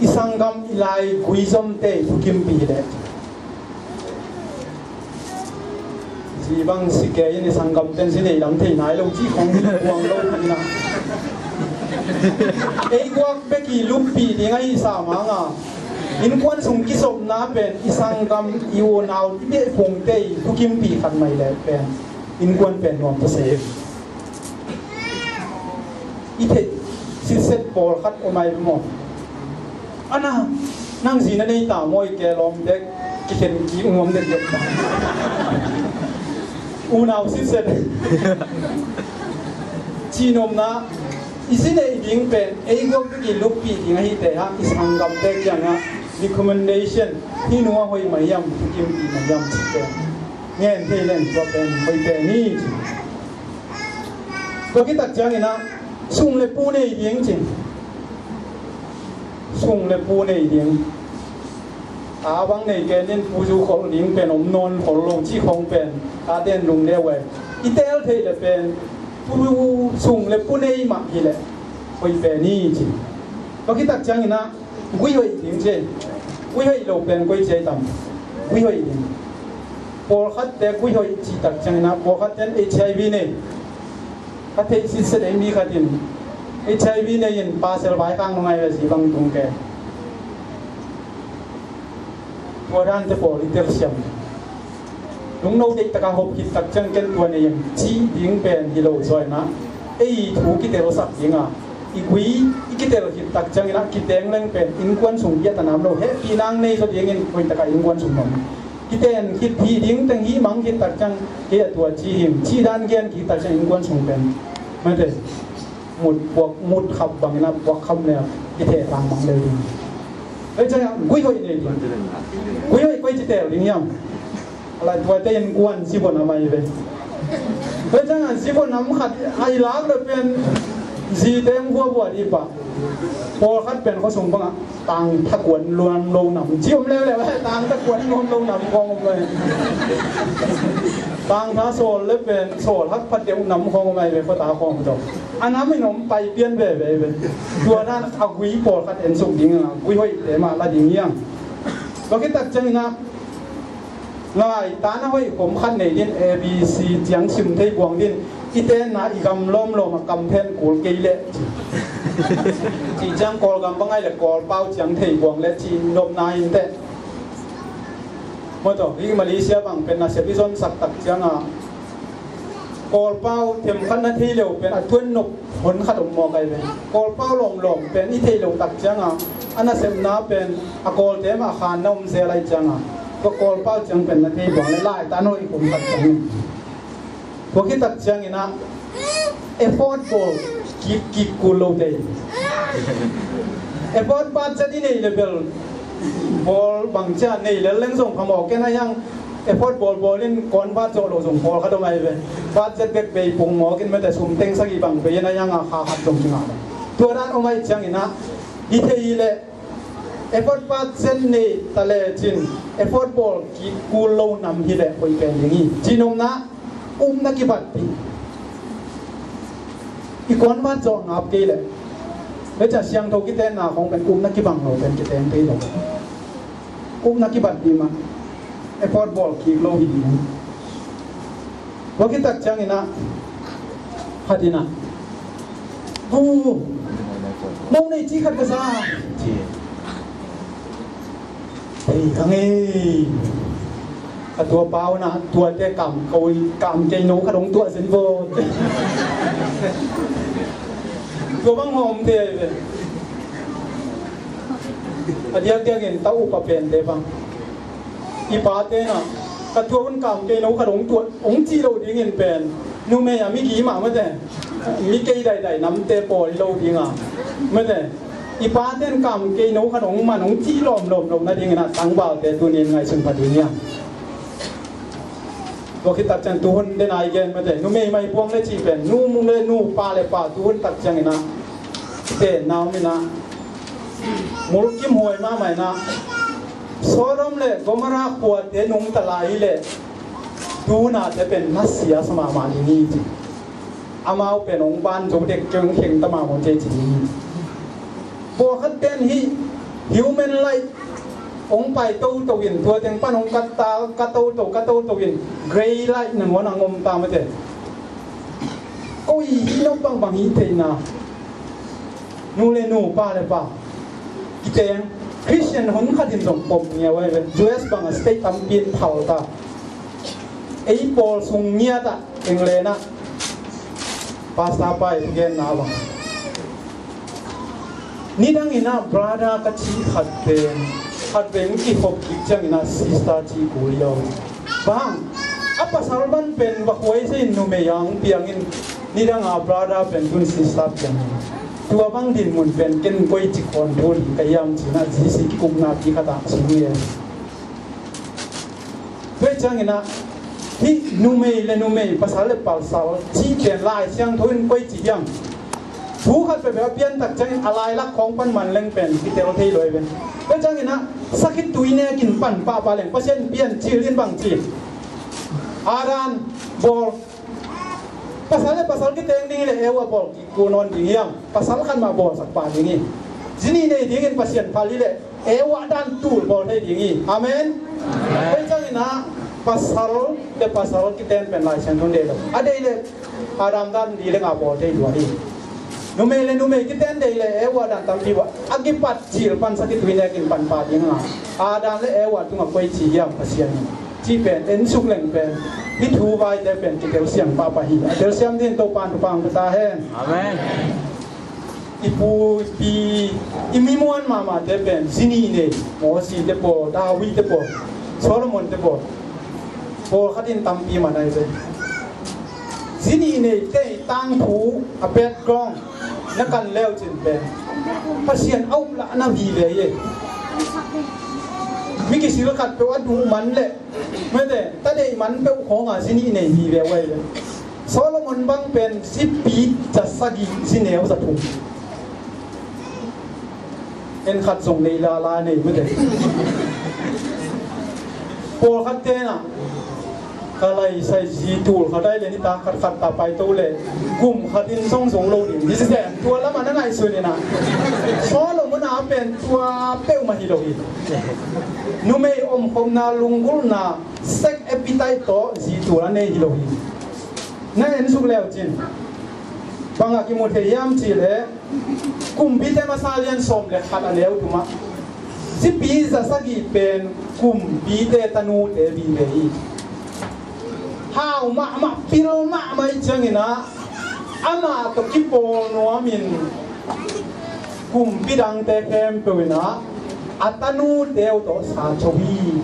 อิสังกัมอิไลกุยซอมเตทุกิมปีเลยจีบังสิเกยินอิสังกัมเต็นสิเนี่ยหลังเทนายเราจีของนี่วางเราปีนะไอ้กวกเบกีลุปปีนี่ไงสามังอ่ะอินควันส่งกิศบน้าเป็นอิสังกัมอิวนาลเดพงเตทุกิมปีขันไม่เลยเป็นอินควันเป็นรวมตัวเสพอีเทสิเซตบอลคัดออกมาเป็นหมดอันน่ะนั่งสีนั่นเองตามวยแกลอมเด็กกิเข็นกีงวงเด็กเด็กอูนาวสิเซตจีนอมนะอีสิเนี่ยดิ้งเป็นไอ้ก็กินลูกปีดิ้งให้แต่ฮะอิสังกัมเด็กอย่างน่ะ recommendation ที่นัวหอยไม่ยำทุกยิมปีไม่ยำสิเป็นเงี้ยเทเลนตัวเป็นหอยเป็นนี่ก็คิดตัดจังนะส่งเลยปูในเดียงจริงส่งเลยปูในเดียงอาวังในแกเน้นปูจูของเลี้ยงเป็นอมนนของลงที่ของเป็นอาเด่นลงเลี้ยวไว้ อีเตลเทเลเป็นผู้ส่งเลผู้ในมาฮิเลไปเป็นนี่จีก็คิดตักจังนะกุยหอยถึงเจกุยหอยโลเป็นกุยเจตัมกุยหอยพอขัดแต่กุยหอยจีตักจังนะพอขัดแต่ HIV เนี่ยขัดที่สิ่งเดียวมีขัดยิน HIV เนี่ยยินพาเซลไว้ข้างตรงไหนเลยสิบางตรงแกตัวด้านจะพอลิเตอร์เซียมลุงโน้ตตะการหกคิดตักจังกันตัวเนี่ยยังจีดิ้งเป็นฮิโลซอยนะถูกคิดเตลสักยิงอ่ะอีกวีอีกคิดเตลคิดตักจังนะคิดแดงเล่งเป็นอินควนสูงเยอะแต่น้ำเราเฮ้ปีนังในสุดยังเงินคนตะการอินควนสูงหน่อยคิดเตนคิดพีดิ้งตั้งฮีมังคิดตักจังเกี่ยตัวจีหิมจีด้านเกียนคิดตักจังอินควนสูงเป็นไม่ได้หมดพวกมุดขับบางนะพวกคำเนี่ยคิดเตะทางมังเลยเฮ้ยจังกุยหอยเนี่ยกุยหอยกุยจิตเตลดิ้งยังอะไรตัวเต้นกวนสิบนอะไรไปเฮ้ยจังสิบนน้ำขัดไอ้ล้างเลยเป็นสีเต็มหัวบวชอีปะพอขัดเป็นเขาส่งบ้างต่างตะกวนรวมลงหนำจิ้มแล้วเลยว่าต่างตะกวนรวมลงหนำกองเลยต่างท้าโซลเลยเป็นโซลทักพัดเดียวหนำกองไปเลยเขาตาคองจบอันนั้นไม่หนมไปเปลี่ยนไปตัวนั้นเอากุยพอขัดเอ็นส่งดิ้งอ่ะกุยห้อยเดี๋ยวมาละดิ้งยังก็คิดตัดจังนะง่ายตาหน้าไว้ผมขั้นในดิน A B C จังชิมไทยบวงดินอีเต้นนะอีกำล้มมากำเพนกูเกยเละจีจังกอลกำบังไงเลยกอลเป้าจังไทยบวงเละจีนมนายเต้เมื่อต่อที่มาเลเซียบังเป็นนาเซปิซอนสักตักจังอ่ะกอลเป้าเทียมขั้นนาทีเร็วเป็นอัตวนนกผลขัดอมมอไกเลยกอลเป้าหลงเป็นอีเทเร็วตักจังอ่ะอันนั้นเซมนาเป็นอกอลเทมอาคารน้ำเซลัยจังอ่ะก็กอลเป้าจังเป็นนาทีบวงเละไล่ตาโน้ยผมตักจังพวกที่ตักจังนี่นะเอฟฟอร์ดบอลกิกกูโลเดย์เอฟฟอร์ดบาดจะที่ไหนเลเวลบอลบางชาตินี่แล้วเล่นส่งขมอกแค่ไหนยังเอฟฟอร์ดบอลเล่นก่อนบาดโจโลส่งบอลเขาทำไมเป็นบาดจะเด็กไปปุ่งหมอกินไม่แต่สุ่มเต็งสักกี่บังไปยังไงยังอาขาหัดตรงจริงอ่ะตัวด้านเอาไว้จังนี่นะฮิเทอีเลเอฟฟอร์ดบาดเซนนี่ทะเลจินเอฟฟอร์ดบอลกิกกูโลนำฮิเลไปเป็นอย่างนี้จีนมนะนักบัตรอีกคนมาจองนับกี่เลยแล้วจะเสียงทกิเตนนาของเป็นนักบังเราเป็นกิเตนที่เรานักบัตรดีมาไอ้พอดบอลคีโลหินว่าคิดตักจังนี่นะฮัดดีนะโอ้มองในจีขัดกระซ่าเฮ้ยทั้งเอ้ตัวเปล่านะตัวเจ๊กำเขากำใจหนูขนมตัวสินโบตัวบังหอมเทเลยอันเดียวเห็นเต้าอุปเป็นเดบังอีปาเต้น่ะกระตัวมันกำใจหนูขนมตัวองจีเราดิ้งเงินเป็นนูเมียมีกี่หมาเมื่อแต่มีกี่ใดน้ำเตปอยเราดิ้งอ่ะเมื่อแต่อีปาเต้นกำใจหนูขนมมันองจีลมนั่นเองนะตั้งบ่าวแต่ตัวนี้ไงซึ่งพอดีเนี่ยก็คิดตัดจังตัวเดินไอเกนมาแต่นูไม่พวงเลยจีเป็นนูมุงเลยนูปลาเลยปลาตัวตัดจังนะเตะน้ำไม่นะมุลกิมหวยมาใหม่นะโซดมเลยก็มาราขวดเดนุงตะไลเลยดูน่าจะเป็นนักเสียสมามานี่จีอามาเป็นองค์บ้านจงเด็กจึงเข่งตะมาของเจจีบัวขัดเต้นฮิวแมนไลองไปตู้วินทัวเต็งป้านองกัตตากระตู้วินเกรย์ไลหนึ่งวันงมตามมาเถอะโอ้ยน้องบางฮีเทน่ะนูเลนูป้าเลยป้ากิเตงคริสเตียนคนขัดหินส่งปมเนี่ยไว้เป็นจูเอสบางสเตทตั้มปีนเผาตาไอ้บอลส่งเงียตาเองเลยนะภาษาไปเกณฑ์น่าบังนี่ดังอินะบราดากัจฉิขัดเป็นขัดเป็นกี่หกกิจจังอินะสิสตาจีกุยเอาบางอัปปะสารบันเป็นบักไว้เส้นนูเมียงเปียงอินนี่ดังอาบราดาเป็นคุณสิสตาเป็นตัวบางดินมุนเป็นเกินกุยจิคอนโดลีกายามจีน่าจีสิกุมนาพิขัดอ่ะสิเมียด้วยจังอินะที่นูเมียภาษาเล็บภาษาจีเป็นลายเสียงทุนกุยจิยังผู้ขัดไปแบบเปลี่ยนตัดจังอะไรลักของปันมันเล่งเป็นที่เตลที่เลยเป็นแล้วจังนะสักคิดตุยเนี่ยกินปั่นป้าเล่งเปอร์เซ็นต์เปลี่ยนจีเรียนบางจีอารันบอล pasal kita yang dingin ewa bol kunon dingin pasal kan ma bol sakpa dingin sini ne dingin pasien pali le ewa dan tul bol ne dingin amen bencang ina pasal kita yang penlai senton deh ada ile adam dan di le ngabol deh dua ini nume kita yang deh le ewa dan tampi wa akibat cil pan sakit wina kin pan padi nga adam le ewa tu ngakoi ciam pasien ci pen en suk leng penพิทูไว้ได้เป็นที่เดียวเสียงป้าปะฮีเดียวเสียงที่โตปานปังตาแห้งอาเมนอีปูปีอีมิมวนมาได้เป็นซินีเน่โมซีเดโปดาวิเดโปโซโลมอนเดโปโปขัดินตัมปีมาได้เลยซินีเน่เต้ตั้งผูอเปดกล้องนักกันแล้วจินเป็นภาษาเอาละนาวีเลยมิกิสิลกัดไปว่าดูมันเลยไม่แต่ถ้าได้มันเป็นของอาสินีในฮีเวไว้เลยโซโลมอนบังเป็น10 ปีจะสักสิเนวสัตุเอ็นขัดส่งในลาในไม่ได้โปรขัดเตน่ะก็เลยใส่จีตูเขาได้เลยนี่ตาขัดตาไปตัวเลยกลุ่มขัดอินส่งโลดิดิสแซนตัวละมันนั่นไงส่วนนี่นะโซโลมอนอาเป็นตัวเป้ามาฮิโรฮินูเมย์อมคมนาลุงกุลนาเซ็กเอพิไตโตจีตัวละเนฮิโรฮินั่นเอ็นสุกแล้วจินบางอากิโมเทียมจีเลยกลุ่มพิเตมาซาเลียนสมเลยขัดอันเลี้ยวถูกมั้ย10 ปีจะสักกี่เป็นกลุ่มพิเตตนูเตบีเลยhow ma pil ma mai changina ama to kipo no amin kum bidang te kem pewina atanu deu to sa chowi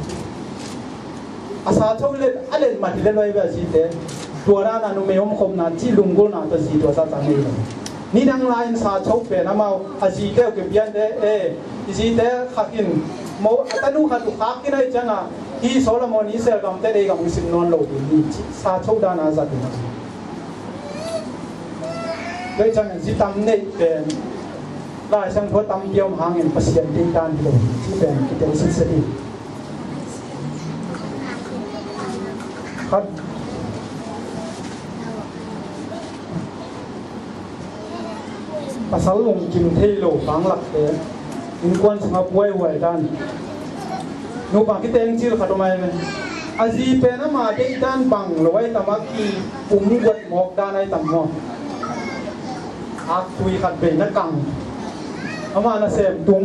asa chowle alen ma dile loi ba si te tura na no meom khom na chi lungul na to si to sa tangi ni dang lain sa chow pe na mau asi te ke bian de si te khakin mo atanu khatu khakin ai changaที่โซโลมอนอิสราเอลกำเตได้กับมุสลิมนอนโลกนี้ซาโชดานาซัดนะโดยจังสิตำเนตเป็นลายช่างพัวตำเดียวหางเงินประสิทธิ์ดินดานโลกที่เป็นกิจวัตรสุดสดีครับภาษาลงกิมเทโลฟังหลักเป็นอินควนสงบไว้ไว้ด้านนูปังคิดเองชื่อขัดมาไหมอาจีเป็นมาได้ด้านบังหรือว่าตามักกีปุ่มกดหมอกด้านในต่ำหมอกอาตุยขัดเป็นนักกังอามาละเสพตุง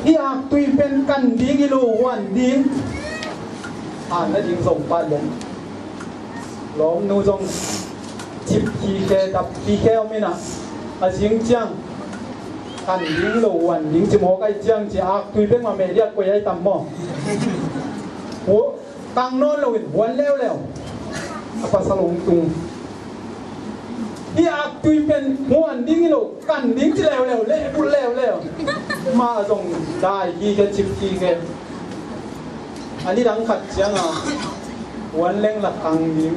ที่อาตุยเป็นกันดีกิโลวันดีแล้วยิงส่งไปเลยล้อมนูจงจิบพีแกดับพีแกไม่นะอาจิงจังกันยิงโลวันยิงจมูกไอ้เจียงจีอักตุยเป็นมาเมียกไปไอ้ตำหม้อหัวตังนอนเราเห็นวันแล้วภาษาลงตุงที่อักตุยเป็นหัวยิงโลกันยิงจีแล้วเละบุญแล้วมาส่งได้กี่แค่จิบกี่แค่อันนี้ดังขัดเจียงอ่ะวันเล่งละกังยิง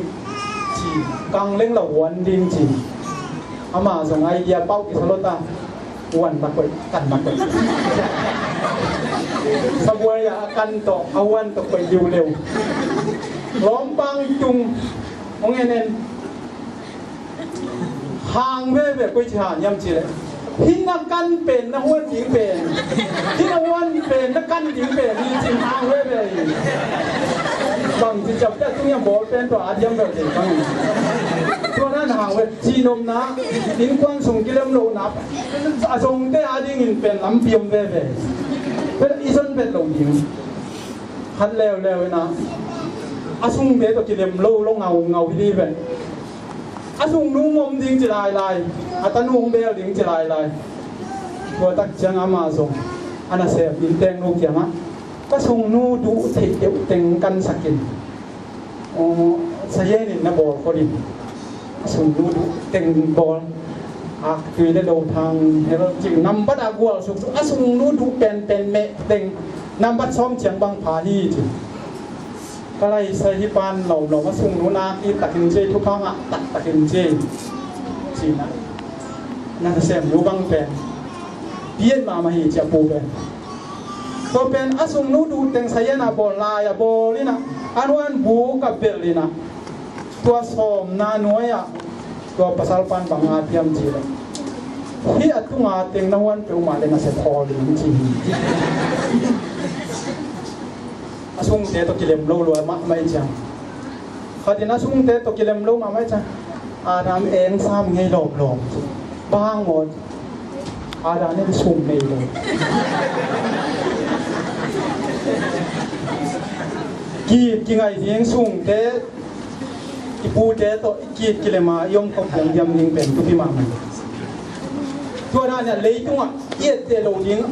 จีกังเล่งละวันยิงจีอามาส่งไอเดียเป้ากิสโลตาวันมาคุยกันมาคุยสบายกันต่อเอาวันต่อไปเร็วล้อมปังจุงมองเงินห่างเว้ยแบบกุยชาย่ำจีเลยที่นักกันเป็นนักวันหญิงเป็นที่นักวันเป็นนักกันหญิงเป็นนี่จริงห่างเว้ยแบบบางทีจับได้ตุ้งยังบอกเป็นตัวอาจยังแบบเด็กบางตัวนั้นห่างเว้ยจีนมนะอินควันส่งกิเลมโลนับส่งได้อาจยังเป็นลำเปียมเว้ยเป็นอีสันเป็นหลงหญิงฮันแล้วนะอาส่งเด็กตัวกิเลมโลลงเงาที่นี่เป็นอาส่งนุ่งมดิ้งจะลายอาตานุ่งเบลดิ้งจะลายตัวตักจังอามาส่งอันนั้นเสียบินเต็งลูกอย่างอ่ะก็ส่งนู่ดูเทเดียวเต็งกันสักกินเสียนี่นะบอลคนนี้ส่งนู่ดูเต็งบอลคือได้ดูทางเฮโรจินำบัดอากวลส่งส่งนู่ดูเป็นเมเต็งนำบัดซ้อมเฉียงบางผาฮีจิก็เลยใส่ที่ปานเรามาส่งนู่นาที่ตักกินเจทุกครั้งอ่ะตักกินเจจีนะนั่นเสียมอยู่บางแปลงเพี้ยนมาฮีจะปูเลยก็เป็นอาส่งนู่ดูเต็งใส่ยานาบอลลายบอลนี่นะอันวันบูกับเบลนี่นะ tua som na noya tua pasal pan banga tiam ji le hi atunga teng na wan pe ma le na se thol ling ji asung te to kilem lo lo ma mai chang khadina sung te to kilem lo ma mai chang adam eng sam ngei lom lom bang một adam ne sum nei lo ki ngai hieng sung te ipu te to ki kilema yom ko pong yam ning pen tu pi ma mai tua na ne lei tung a yet te lo ding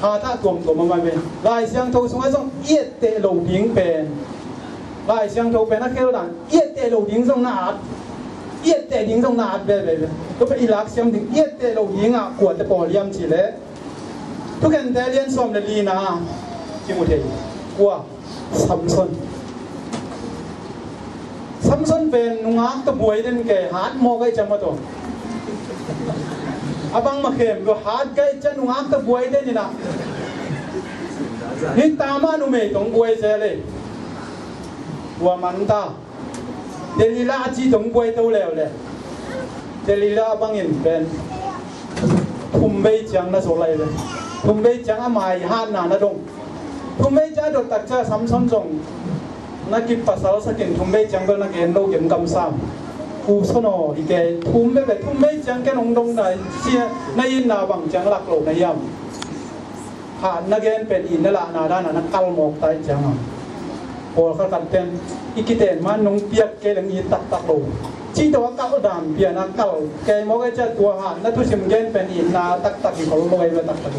ha ta tom tom ma ben lai siang thâu sung a song yet te lo ding pen lai siang thâu pen a kel dan yet te lo ding song na at yet te ding song na at be be to pe ilak siam ding yet te lo ding a kwa te pol yam chi le tu kan te lien som le li na ki mu thei kwa Samson ben nungak to buai den ke hat mo kai chama to abang makhem go hat kai chan nungak to buai den ni na hi tama nu me tong buai se le wa man ta delila chi tong buai to le le delila bang in ben thum bei chang na so lai le thum bei chang a mai han na dong thum bei cha dot tak cha Samson jong na ki pasal sa kin thum bei chang go na gen lo gem gam sam ku sono i ke thum bei chang ke nong dong dai sia na yin na bang chang lak lo na yam ha na gen pen in na la na da na kal mok tai chang por kha kan ten ikiten man nong piak ke lang i tak tak lo chi to ka dam pia na kal ke mo ke cha tua ha na tu sim gen pen in na tak tak ko lo ai tak tak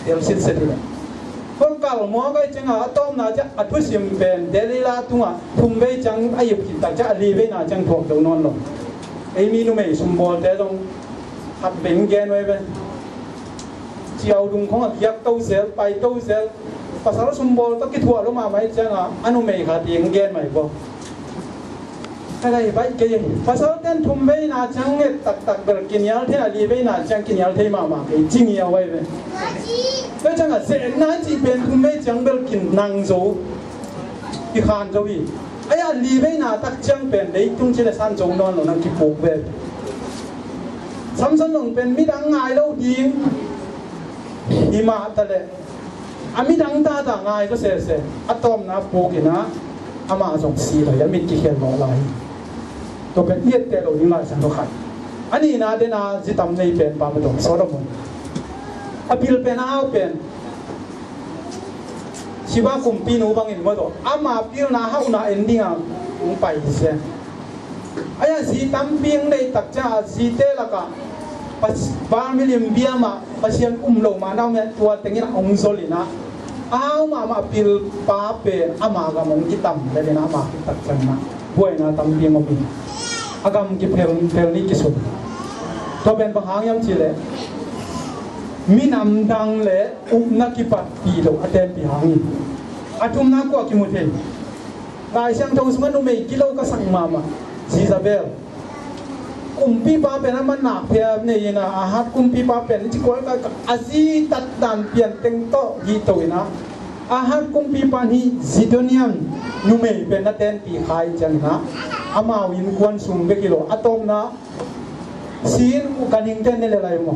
el sit se dile con cào mó cái chẳng hạn tôm nào chắc ăn thuốc xiêm bền để đi la tung à thùng bê chẳng ai dục chỉ tại chắc đi bê nào chẳng thuộc đầu non rồi ấy mi nó mày sum bò để trong hạt bình gen vậy bên chiều đúng không à kiệt tàu xe bay tàu xe và sau đó sum bò tất cái thua lúc mà mấy chẳng hạn anh nó mày khá tiền gen mày vô cái này vậy cái gì và sau tên thùng bê nào chẳng nghe tắc tắc bờ kinh nhau thế là đi bê nào chẳng kinh nhau thế mà cái chính nhau vậy bên cái chẳng là sẽ nói chỉ bên thùng bê chẳng bờ kinh năng dấu cái khan dấu gì ấy à đi bê nào tắc chẳng bên đấy tung chỉ là san dấu non rồi năng kịp buộc về Samson lòng bên mi đang ngài đâu đi đi mà ta lệ à mi đang ta ngài có sẽ atom na buộc cái na ama giống xì rồi mình chỉ khen nó lại tôi bên biết thế rồi nhưng lại chẳng có khác anh ấy na đến na chỉ tầm này bên ba mươi đồng số đồng apil bên áo bên chỉ ba cùng pin u bang in mà đó ama pil na hao na ending à cũng phải xem ai à chỉ tầm pin này tất cả chỉ thế là cả ba million bia mà pasien lâu mà đâu mà tua tiếng ông zoli na áo mà pil pa bên ama cái mong chỉ tầm để na ama tất cả na buổi na tầm pin mà pin agam ki pel ni ki sun to ben bang hang yam chi le minam dang le na ki pat pi lo atem pi hang atum na ko ki mu the lai sang thong sman no me kilo ka sang mama Isabel pi pa pen man na phe ne na a hat pi pa pen chi ko ka azi tat dan pian teng to gi to ina a hat pi pa ni zidonian nu me pen na ten pi khai chang na ama win kwan sum be kilo atom na sin u kaning ten ne lai mo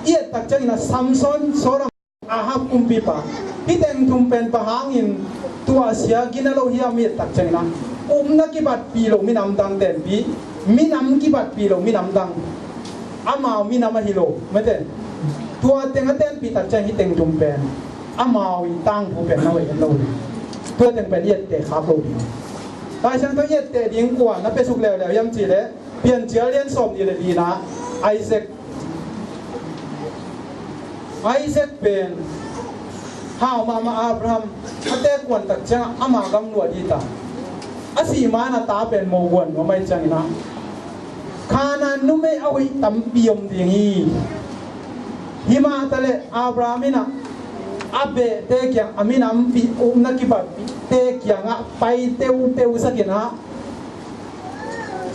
iet tak chang na Samson soram ahap kumpi pa piteng thum pen pa hangin tua sia ginalo hiam iet tak chang na na ki bat pi lo minam dang ten pi minam ki bat pi lo minam dang ama minam hilo meten tua teng ten pi tak chang hi teng thum pen ama wi tang pu pen na we lo tua teng pen iet te khap lo tại sao tôi nhận để điên quả nó bị sụp lèo lèo yếm chỉ đấy biển chia liên xóm gì đấy đi na Isaac bên hào mà Abraham anh ta quan tất cả ama gam nuột đi ta asi mà na ta bên mồ quần mà mấy chẳng na khana nu mấy ai tắm biom tiếng hi mà ta lệ Abraham na abe te kya aminam pi na kibat te kya nga pai teu sakina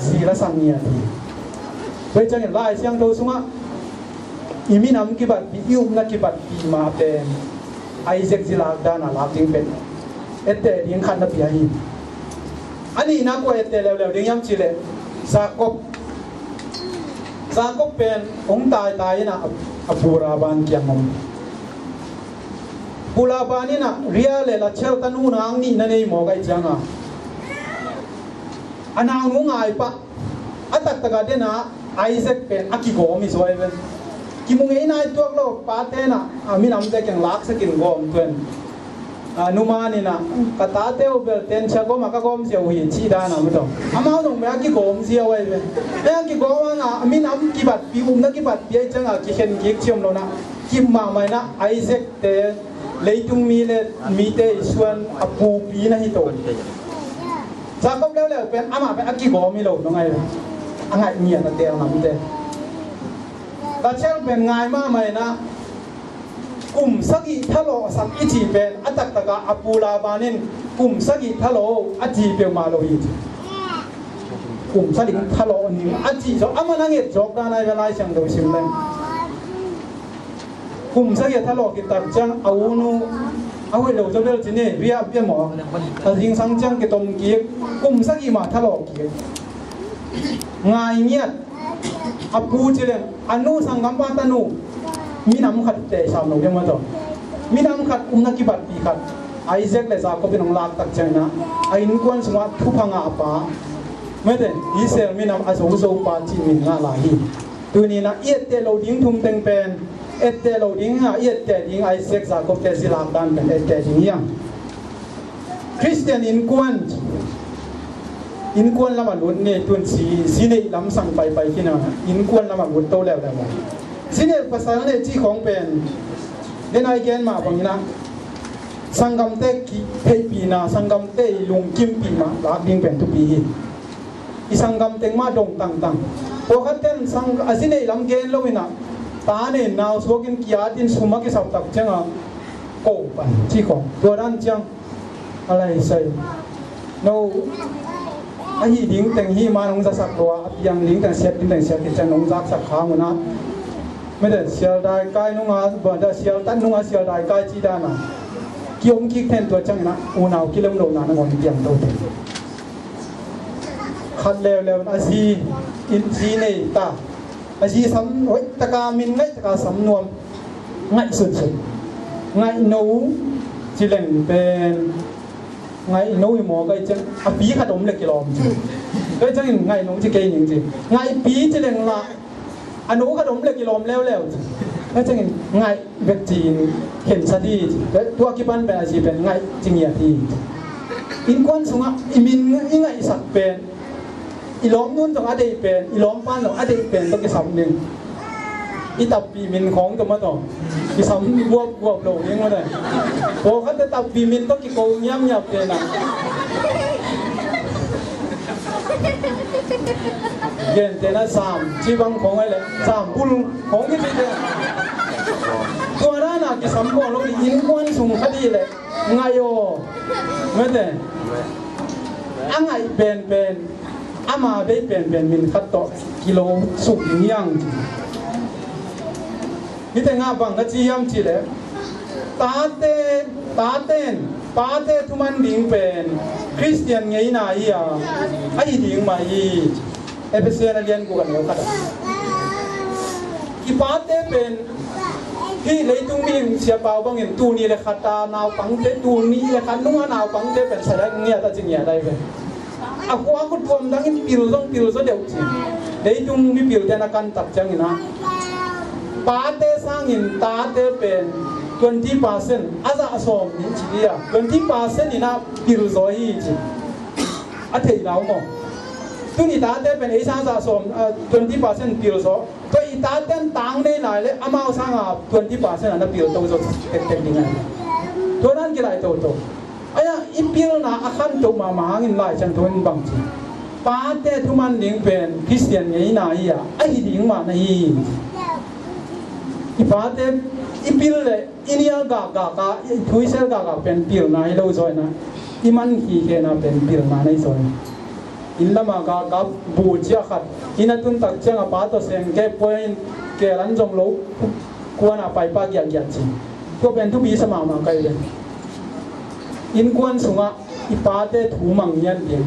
zila sangnya ti bây giờ lại siang đâu sunga iminam kibat pi na kibat pi ma pen Isaac zila dana la ting pen ette ding khan na pi hi อันนี้นักว่าเตะเร็วๆดิ้งย้ำจีเลยซากบเป็นองตายนะปูราบานเกียงงปูราบานนี่นะเรียเลยละเชลตันูนางนี่นั่นเองหมอกไอจังอ่ะอันนางงงไอปะอัตตะกันเดนะไอเซกเป็นอากิโกมิสวยเป็นกิมุงเอ็นไอตัวโลกปาเตนะมีน้ำเด็กยังลักสกินกอมเป็นนุมานี่นะกตาเตวเบลเทนชะกอมากกอมเสียวหินชีดานะไม่ต้องอามาตรงเมื่อกี้กอมเสียวไว้เป็นเมื่อกี้กอมอ่ะมีน้ำกี่บาทปีอุ้มนักกี่บาทปีจังอ่ะกี่เห็นกี่เชี่ยมโลนะกิมมาไม่นะไอเซกเตเลยตุงมีเตส่วนอปูปีนะฮิโตจากก็แล้วเป็นอามาเป็นอากิโกมิโลน้องไงอังไงเงียบแต่เดียวน้ำเตแต่เช่นเป็นง่ายมากไหมนะกลุ่มสกิทะโลสักอิจิเป็นอัตตะกะอปูลาบานินกลุ่มสกิทะโลอจิเปียวมาโลยิกลุ่มสกิทะโลนี่อจิจออามานังเอ็ดจอกด้านในเวลาเชียงดูชิมเลยกลุ่มสกิทะโลกิตักจังเอานูเอาไว้เราจะเลือกจีนี่เรียบหมอแต่ยิงสังจังกิตมกี้กลุ่มสกิมาทะโลกี้ง่ายเงียบอปูจิเลอนุสังกัมปะตานุมีน้ำขัดเตะชาวโนเกมาจ้ะมีน้ำขัดนักกิบัตปีขัดไอเซกเลยจากก็เป็นองลักตักใจนะไอ้นุกวนสมัติทุพังอาปาไม่ได้ดิเซลมีน้ำอาศัยปาจิมินงาลาฮีตัวนี้นะเอียดเตโลดิ้งทุ่มเต็งเป็นเอเตโลดิ้งเอียดเตดิ้งไอเซกจากก็เตสิลาดันเป็นเอเตดิ้งยังคริสเตียนอินกวนละมันวุ่นเนี่ยตัวสีเนี่ยลำสั่งไปที่นั่นอินกวนละมันวุ่นโตแล้วสิเนี่ยภาษาเนี่ยที่ของเป็นเดนไอเกนมาบางนะสังกัมเตกิเฮปีนาสังกัมเตลุงกิมปีมาลากดิ้งเป็นทุกปีอีสังกัมเตงมาดงตังพอขัดเต้นสังสิเนี่ยลำเกนแล้ววินะตาเนี่ยนาวสวกินกิอาดินสุมากิสับตักจังอ่ะโก้ปันที่ของตัวนั้นจังอะไรใส่โนไอ้ดิ้งแต่งฮีมาลงจะสักตัวยังดิ้งแต่งเสียดิ้งแต่งเสียกิจนงจักสักข้าวนะไม่ได้เสียดายกายนุ่งอาบ่ได้เสียตันนุ่งอาเสียดายกายจีดานะกิยมกิเทนตัวจังนะอุณาวกิเลมโลนานะงอนเตียงโตเตขัดเลวอาชีอินจีเนตาอาชีสำโอ้ยตะกามินไงตะกาสำนวมไงสุดไงโน้จีเลงเป็นไงโน้ยหมอก็จังอ่ะปีขัดอมเล็กกิโลมก็จังไงโน้จีเกยจริงๆไงปีจีเลงละอนุขนมเล็กกิโลมแล้วแล้วจะเห็นไงเวจีนเห็นสตีแล้วตัวกิบันเป็นอาชีพเป็นไงจริงอย่างที่อินควันสุงะอิมินอิงไงสักเป็นอีล้อมนุ่นต้องอดีตเป็นอีล้อมป้านต้องอดีตเป็นต้องกิสำหนึ่งอีตับปีมินของตัวมาต่อกิสำบวบโหลยังมาเลยพอเขาจะตับปีมินต้องกิโกงย่ำเป็นอ่ะเย็นเตนะสามชีบังของอะไรสามปุ่นของที่เป็นตัวนั้นน่ะกิสัมบูรณ์เราอินควันสุงคดีเลยไงโย่ไม่ได้อังไงเป็นอามาเป็นมินขัดต่อกิโลสุกยังนี่แต่งาบังก็จียมจีเลยตาเต้นทุมันดิ้งเป็นคริสเตียนไงน่ะอีอ่ะไอ้ดิ้งมาอีเอเปเซียนเรียนกูกันแล้วกันอีปาเต้เป็นที่เลยตุ้งมีเสียเปล่าบางอย่างตูนี่เลยขัดตานาวปังเต้ตูนี่เลยขัดนุ่งนาวปังเต้เป็นใส่ได้เงี้ยแต่จริงเงี้ยได้เป็นaku tuam dangin piru so deu chi dei tung mi piru tena kan tak chang ina pate sangin tate pen 20% aza asom ni chi dia 20% ina piru zo hi chi athei lau mo tu ni tate pen ei sang za som 20% piru zo to i tate tang nei lai le amao sang a 20% ana piru to zo tek dinga to nan ki lai to ayah impil na akan tu mama angin lai cang tuan bangci. Pada tu man ling pen Kristian ni na iya, ahi ling mana hi. Ipade impil le ini aga tuisel aga pen pil na ilo zoi na. Iman hi ke na pen pil na nai zoi. Inla ma aga bu chia kat. Ina tun tak cang apa to seng ke point ke lan jong lo kuan apa ipa giat ci. Ko pen tu bisa mama kai le. อินกวนสุงะอิปาเตถูมังยันเดีย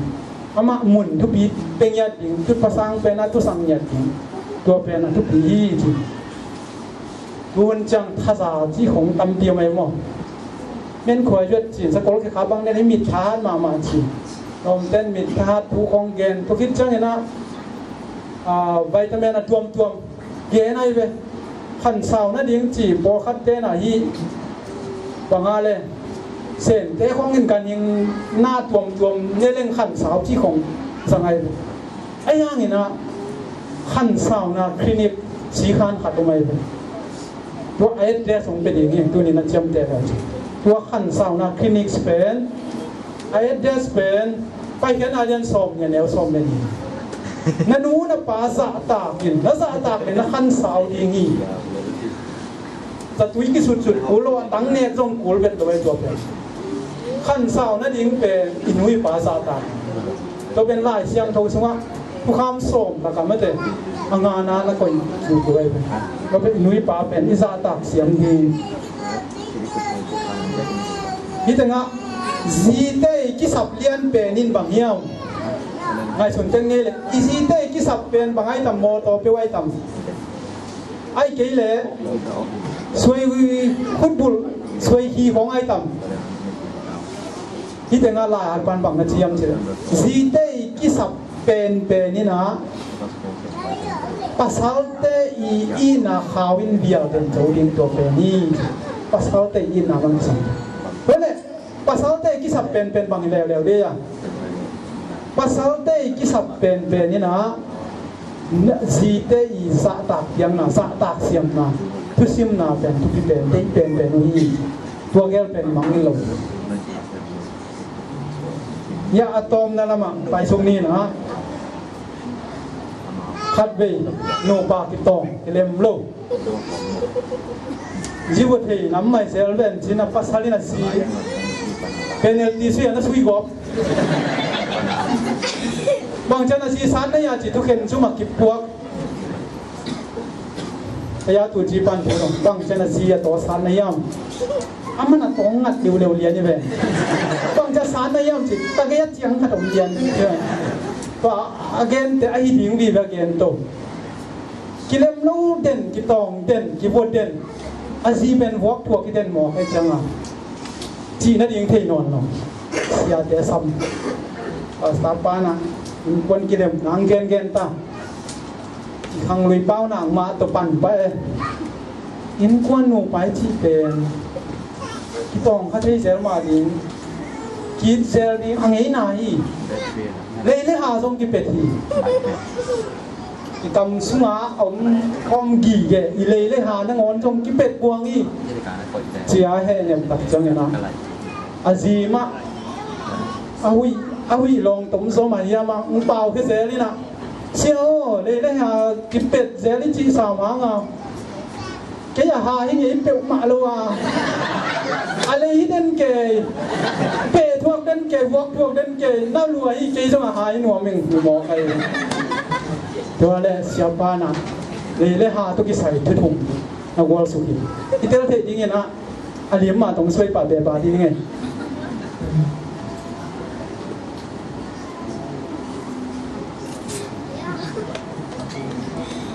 ama mun thu pi pengya ding tu pasang pena tu sang ya ding to pena thu pi ji tuan chang thaza ji khong tam pi mai mo men khoi jot chin sa kol ke kha bang ne mit than ma chi nom ten mit tha thu khong gen to kit chang ina vitamin tuam ge nai ve khan sao na ding chi bo khat te na hi banga le sen te khong in kan ing na tuam ne leng khan sao chi khong sangai ai yang ina khan sao na clinic chi khan khat mai veตัวไอ้เด็กส่งไปดีอย่างตัวนี้นั่นจำได้แล้วตัวขันสาวนะคลินิกสเปนไอ้เด็กสเปนไปกันอาจารย์สอบเนี่ยแนวสอบเนี่ยนั่นนู้นป้าสะตากินแล้วสะตาเป็นขันสาวดีงี้แต่ตัวที่สุดกูรู้ว่าตั้งเนี่ยตรงกูเป็นตัวเป็นขันสาวนั่นยิงเป็นอินุยป้าสะตาตัวเป็นลายเสียงโทสว่าผู้ข้ามสอบแล้วก็ไม่ได้งานนั้นแล้วก็อยู่ด้วยก็เป็นนุ้ยป้าเป็นอิสระตักเสียงดีที่แต่งะจีเต้กิสับเลียนเป็นนินบางเหี้ยวไงส่วนเต็งนี่เลยจีเต้กิสับเป็นบางไอ้ตำโมโตไปไว้ตำไอ้เก๋เลยสวยฟุตบอลสวยฮีของไอ้ตำที่แต่งะลายอันปันบางนาทียมเชื่อจีเต้กิสับเป็นนี่นะpasal te ina khawin biar den joding to peni pasal te ina bang sang bene pasal te ki sap pen bang lew de ya pasal te ki sap pen ni na si te I sa tak yang na sa tak siam na tu sim na pen tu pen te pen hi tua gel pen mang lo ya atom na lama pai sung ni naคัดเวโนปากิตองเลมโลจีวเทน้ำไม่เซลเวนจีน่าปัสสาลินาซีเป็นเอลดีซีอันนั้นสวีกอบบางจันทร์ซีสันนี่ยาจิตุเข็นชุมากิบพวกแต่ยาตัวจีปันที่บางจันทร์ซีตัวสันนี่ยามมันน่ะต้องงัดเร็วๆเรียนนี่เว้ยบางจันทร์สันนี่ยามจิตะเกียบเจียงขัดอมเรียนใช่ก็ again แต่ไอ้ดิ่งวีแบบ again โตกิเลมลูเด่นกิตองเด่นกิบวเด่นอาซีเป็นวอกพวกกิเด่นหมอไอ้จังอ่ะจีนั่นเองเทนอนเนาะเสียแต่ซ้ำสตาปานะคนกิเลมนางเกนตาขังลุยเป้านางมาตัวปั่นไปอินควันหนูไปที่เป็นกิตองเขาใช้เซลมาดิงกินเซลดิงอังไงนายเลยหาทรงกิเป็ดทีกำสมาเอาคอมกี่แกอีเลยหานั่งอนทรงกิเป็ดกวางอีเจียเฮเนี่ยตัดจังเนี่ยนะอาซีมะอาวิลองตุ้มโซมาเนียมาเปล่าแค่เซลี่นะเชียวเลยหากิเป็ดเซลี่จีสามหางอ่ะแกอย่าหาให้เงี้ยเป็ดมาเลยว่ะอะไรที่เด่นเกย์เปย์พวกเด่นเกย์วอกพวกเด่นเกย์น่ารวยอีกเกย์จะมาหายหนัวมึงดูมองใครตัวเล่เสียบ้านอ่ะเลยหาตุกิใส่ถุงนักวอลสุขีอีเตอร์เทจริงๆนะอันนี้มาต้องช่วยป่าเบบ้าดีไง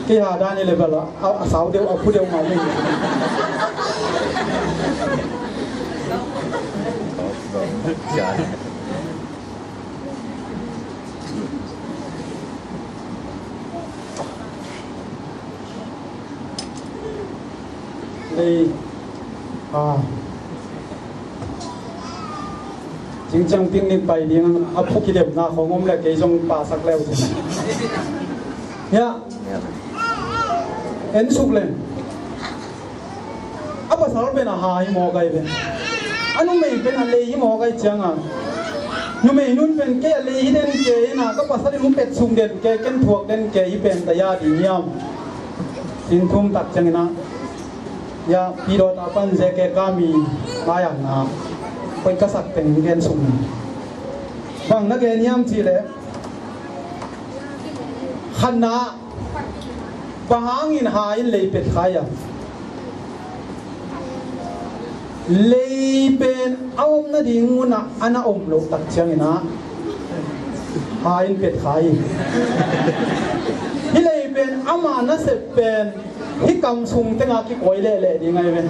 ที่หาด้านนี้เลยเปล่าเอาสาวเดียวเอาผู้เดียวมาไม่เลยจริงจังปิ้งนี่ไปเลี้ยงเอาผู้กิเลสหน้าของงมแหละเกยจงป่าสักแล้วเนี่ยเอ็นสุกเลยอับสารเป็นอาหารหมอไก่เป็นอันนู้นไม่เป็นอะไรหมอไก่จังอ่ะนู้นไม่นู้นเป็นแก่อะไรเด่นแก่น่ะก็ภาษาที่นู้นเป็ดสุกเด่นแก่กันถั่วเด่นแก่ยี่เป็นแต่ยาดีเยี่ยมสินทุ่มตักจังนะยาพีโรตาปันเจแก่กามีมาอย่างน่ะเป็นกษัตริย์เป็นเกณฑ์สุกบางนักเรียนเยี่ยมทีเลยขณะบางอินหายเลยเป็ดขายเลยเป็นเอาหน้าดิ่งนะอันน่ะอมโลกตักเชียงนะ หาอินเป็ดขายที่เลยเป็นอามานะเสพเป็นที่กำซุงเต็งอากิโกยเล่ๆดีไงเป็น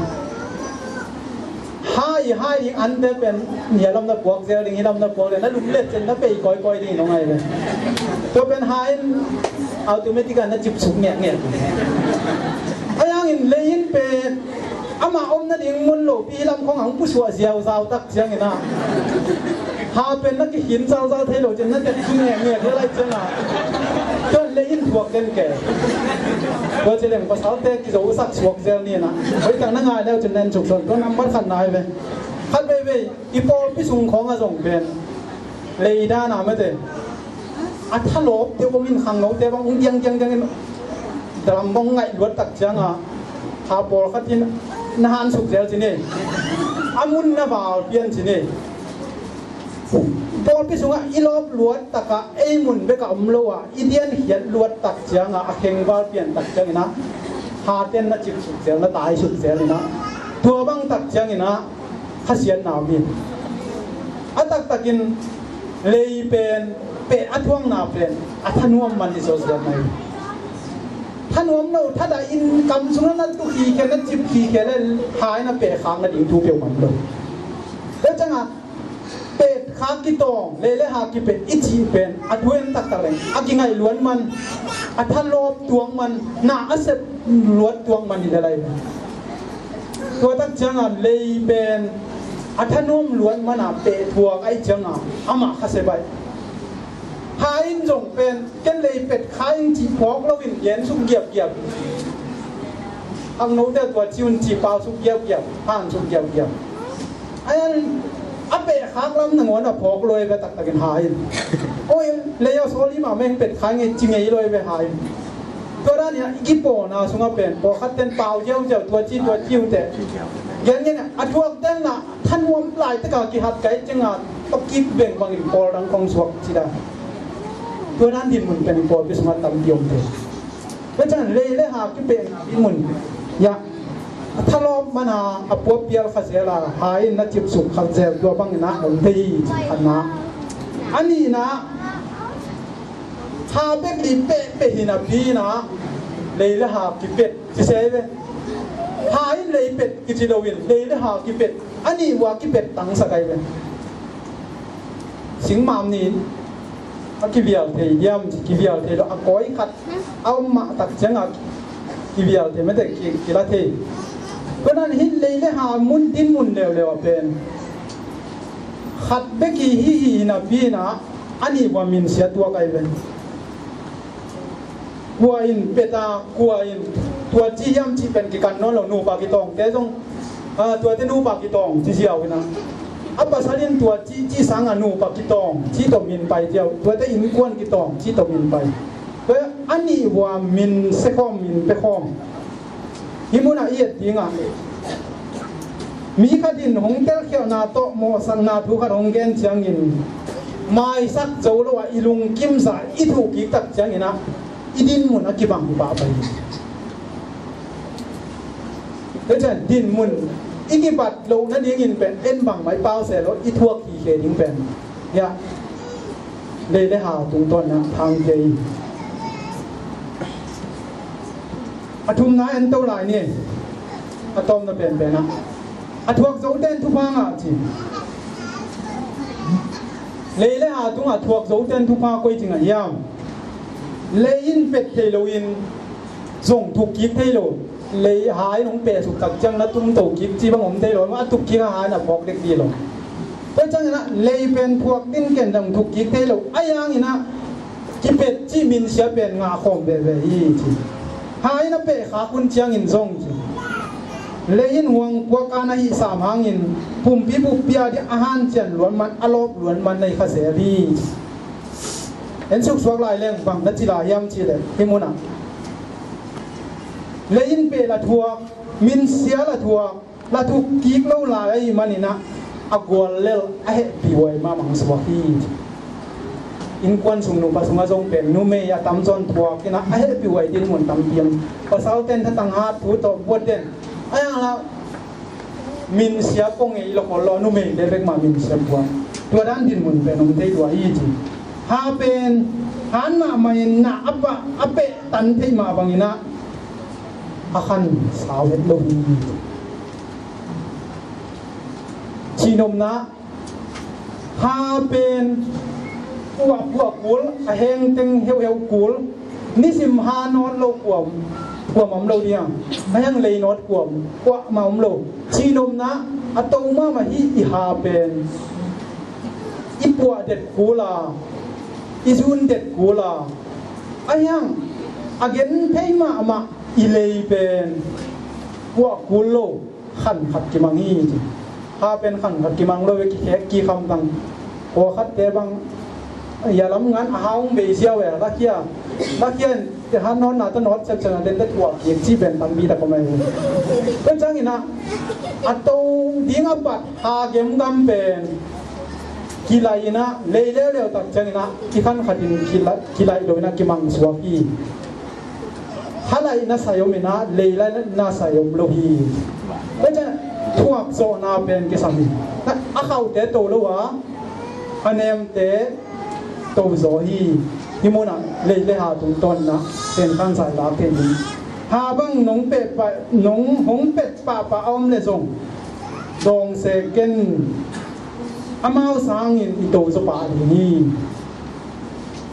ให้อันเดเป็นเนี่ยลำนับพวกเซลล์นี่ลำนับพวกเลยนั่นลุกเล็ดจนนั่นไปก้อยดีน้องไงเป็นตัวเป็นให้อัตโนมัติกันนั่นจิบสุกเนี่ยไอ้ยังอินเลยอินเป็นอามาอมนั่นเองมุนโลปีลำของของผู้ชัวเสียวสาวตักเสียงไงนะหาเป็นนักหินสาวเทโลจนนั่นจะชุ่มเนี่ยเท่าไรจังอ่ะจนเลยอินถั่วกันแก่ก็จะเรื่องภาษาเทกิโซสักสวกเซลนี่นะไปต่างนั่งไงแล้วจนเน้นฉุกเฉินก็นำมาขันนายไปขันไปอีโปพิสุงของอาส่งเป็นเลยด้านาไม่เด้อัฐโลบเดี๋ยวผมอินขังโลบเดี๋ยวผมยังดรำบงไงลวดตักจังอ่ะหาโปรขัดที่นานสุกเซลที่นี่อามุนน่ะบ่าวเปลี่ยนที่นี่พอพิสุงอ่ะอีลบลวดตักอ่ะไอ้มุนไปกับอมโลอ่ะอีเดียนเขียนลวดตักจังอ่ะเข่งบ่าวเปลี่ยนตักจังนะหาเต้นน่ะจิบสุกเซลน่ะตายสุกเซลเลยนะตัวบังตักจังนะข้าเสียนหนาวบินอัตักตักินเลยเป็นเปะอัทวงนาเป็นอัทนวมมันที่โซเชียลไหนท่านวมโนถ้าได้อินกำสุนันตุขีแค่นั้นจิบขีแค่นั้นหายนะเปะค้างกันอีกทูเปียวมันเลยแล้วจังอ่ะเป็ดค้างกิตองเล่หากิเป็ดอิจิเป็นอัดเว้นตักตะเลงอากิไงล้วนมันอัทโลบตวงมันน่าอัศล้วนตวงมันอีอะไรตัวตักจังอ่ะเลยเป็นอัทนวมล้วนมันอ่ะเปะทวงไอจังอ่ะอามาข้าเสบายหาอินจงเป็นกันเลยเป็ดขายจีพอกแล้ววินเย็นสุกเกียบอังโน้ตตัวจีวันจีเปล่าสุกเกียบห่างสุกเกียบไอ้นั่นอัปเปะค้างลำหนึ่งวันอ่ะพอกเลยไปตักกันหายโอ้ยเลยเอาโซลีมาแม่งเป็ดขายไงจริงไงเลยไปหายตัวด้านนี้อีกโปนะสุงาเป็นพอคัดเต้นเปล่าเจ้าตัวจิ้วแต่ยังเนี่ยอัดวกเต้นน่ะท่านวมปลายตะกากิหัดไก่จังอ่ะต้องกิบเบ่งบางอีกพอรังกองสวกจีดาตัวนั้นดินมันเป็นพอพิสมัติตำเดียวเดียวแล้วจังเลยหาที่เป็นดินมันยาถ้าเรามันหาอภัวเปียลข้าเสียละหายนัดจิบสุขข้าเสียตัวบางนะผมดีอันนะอันนี้นะหาเป็ดดิเป๊ะหินาพีนะเลยหากิเป็ดจะเสียไปหายเลยเป็ดกิจิโลวินเลยหากิเป็ดอันนี้ว่ากิเป็ดตั้งสักไงเป็นสิงมามนี้กิวิอัลเทียมกิวิอัลเทียเราก้อยขัดเอามาตักจังอ่ะกิวิอัลเทียไม่ได้กิลาเทียเพราะนั้นหินเลยหามุนดินมุนเร็วเป็นขัดเบกี้ฮีนะพี่นะอันนี้ว่ามินเสียตัวไกลเป็นกัวอินเปตากัวอินตัวจียมจีเป็นกิกันนอนเราหนูปากิตองแต่ต้องตัวที่หนูปากิตองจีเสียวนะอัปสาลินตัวจีสังอนุปกิตองจีตมินไปเดียวตัวแต่อินกวนกิตองจีตมินไปเพราะอันนี้ว่ามินเซคอมมินเปคอมฮิมุนาเอียดยิงอ่ะมีขดินหงเกลเขียวนาโตโมสังนาทุกขหงเกนเชียงอินไม่สักโจลว่าอิลุงกิมสาอิทุกิตักเชียงอินะอิดินมุนอกิบังบาไปแล้วจะดินมุนอีกบัดลงนั่นยิงเป็นเอ็นบังไม้เปล่าเสร็จแล้วอีทั่วขี่เขยิงเป็นเนี่ยเลยได้หาตรงต้นนะทางเกยอทุมน้าเอ็นเท่าไรนี่อะตอมน่ะเป็นนะอะทวกโจเดนทุกพังอ่ะจีเลยได้หาตรงอะทวกโจเดนทุกพังก็จริงอ่ะยามเลยอินเป็ดเทโลอินส่งถูกกิฟเทโลเลยหายน้องเปรสุกตักจังนะตุ้มโตกิบจีบังผมได้หรอว่าทุกกิบหายนะพอกเด็กดีหรอเพราะฉะนั้นนะเลยเป็นพวกดิ้นเก่งดังทุกกิบได้หรอไอ้ยังนี่นะกิเป็ดจีมินเสียเป็นงาคมเบเบยี่จีหายนะเปขาคุณเชียงอินซงจีเลยอินห่วงพวกการนะอีสามหางอินปุ่มปีบุปผาที่อาหารเจียนล้วนมันอารมณ์ล้วนมันในข้าเสรีเห็นสุกสวกลายแรงฟังนัดจิลายามจีเลยที่มุนะเลยอินเปละทัวมินเสียละทัวละทุกกีกเล่าลายมันนี่นะอากวนเล่าไอ้ปีไว้มามังสวาฮีอินควันสุงนุปัสมาจงเป็นนุเมียตำจนทัวกินะไอ้ปีไว้ดินหมุนตำเพียงภาษาเต้นทั้งหาผู้ตบบดเด่นไอ้ยังละมินเสียปงไอ้ละคนรอนุเมียเด็กมามินเสียบัวตัวด้านดินหมุนเป็นนุ่มเตยตัวฮีจีห หาเป็นหันมาไม่น่าอัปเปตันที่มาบางนะอาคันสาวเล็ดลงชีนมนะหาเป็นพวกกุลเฮงเต็งเฮวกุลนิสิมหานอนโลกวมอมโลเนี่ยยังเลยนอดกวมมาอมโลชีนมนะอัตโตมาฮิหาเป็นอีปัวเด็ดกูลาอีจุนเด็ดกูลาอายังอาเกนเทมาอีเลยเป็นพวกกูโลขันขัดกิมังฮีหาเป็นขันขัดกิมังโลเวกิแค่กี่คำตังโอขัดเตบังอย่าล้ำงานอาหารเบสิเอาไว้ลักเกียนจะหานอนหน้าต้นนอดเจ็บๆเดินได้ทั่วเกียจีเป็นตันบีแต่ก็ไม่เป็นจังอินะอัตโตดิ้งอับปัดหาเกมกำเป็นกีฬาอินะเลี้ยวตัดจังอินะกีขันขัดอินกีฬาโดยนะกิมังสวากีฮาลาอินะสายมินะเลี้ยน่าสายมโลฮีเป็นจังทั่วโซนาเป็นกิสามีอาเขาเตะโตแล้ววะอันเนมเตะโตโซฮีที่มุนะเลยหาตุนต้นนะเป็นข้างสายลาเทนีหาบังหนงเป็ดปะหนงหงเป็ดปะอมเลยส่งดองเซเกนอามาสังอินอิโตสปาดีนี่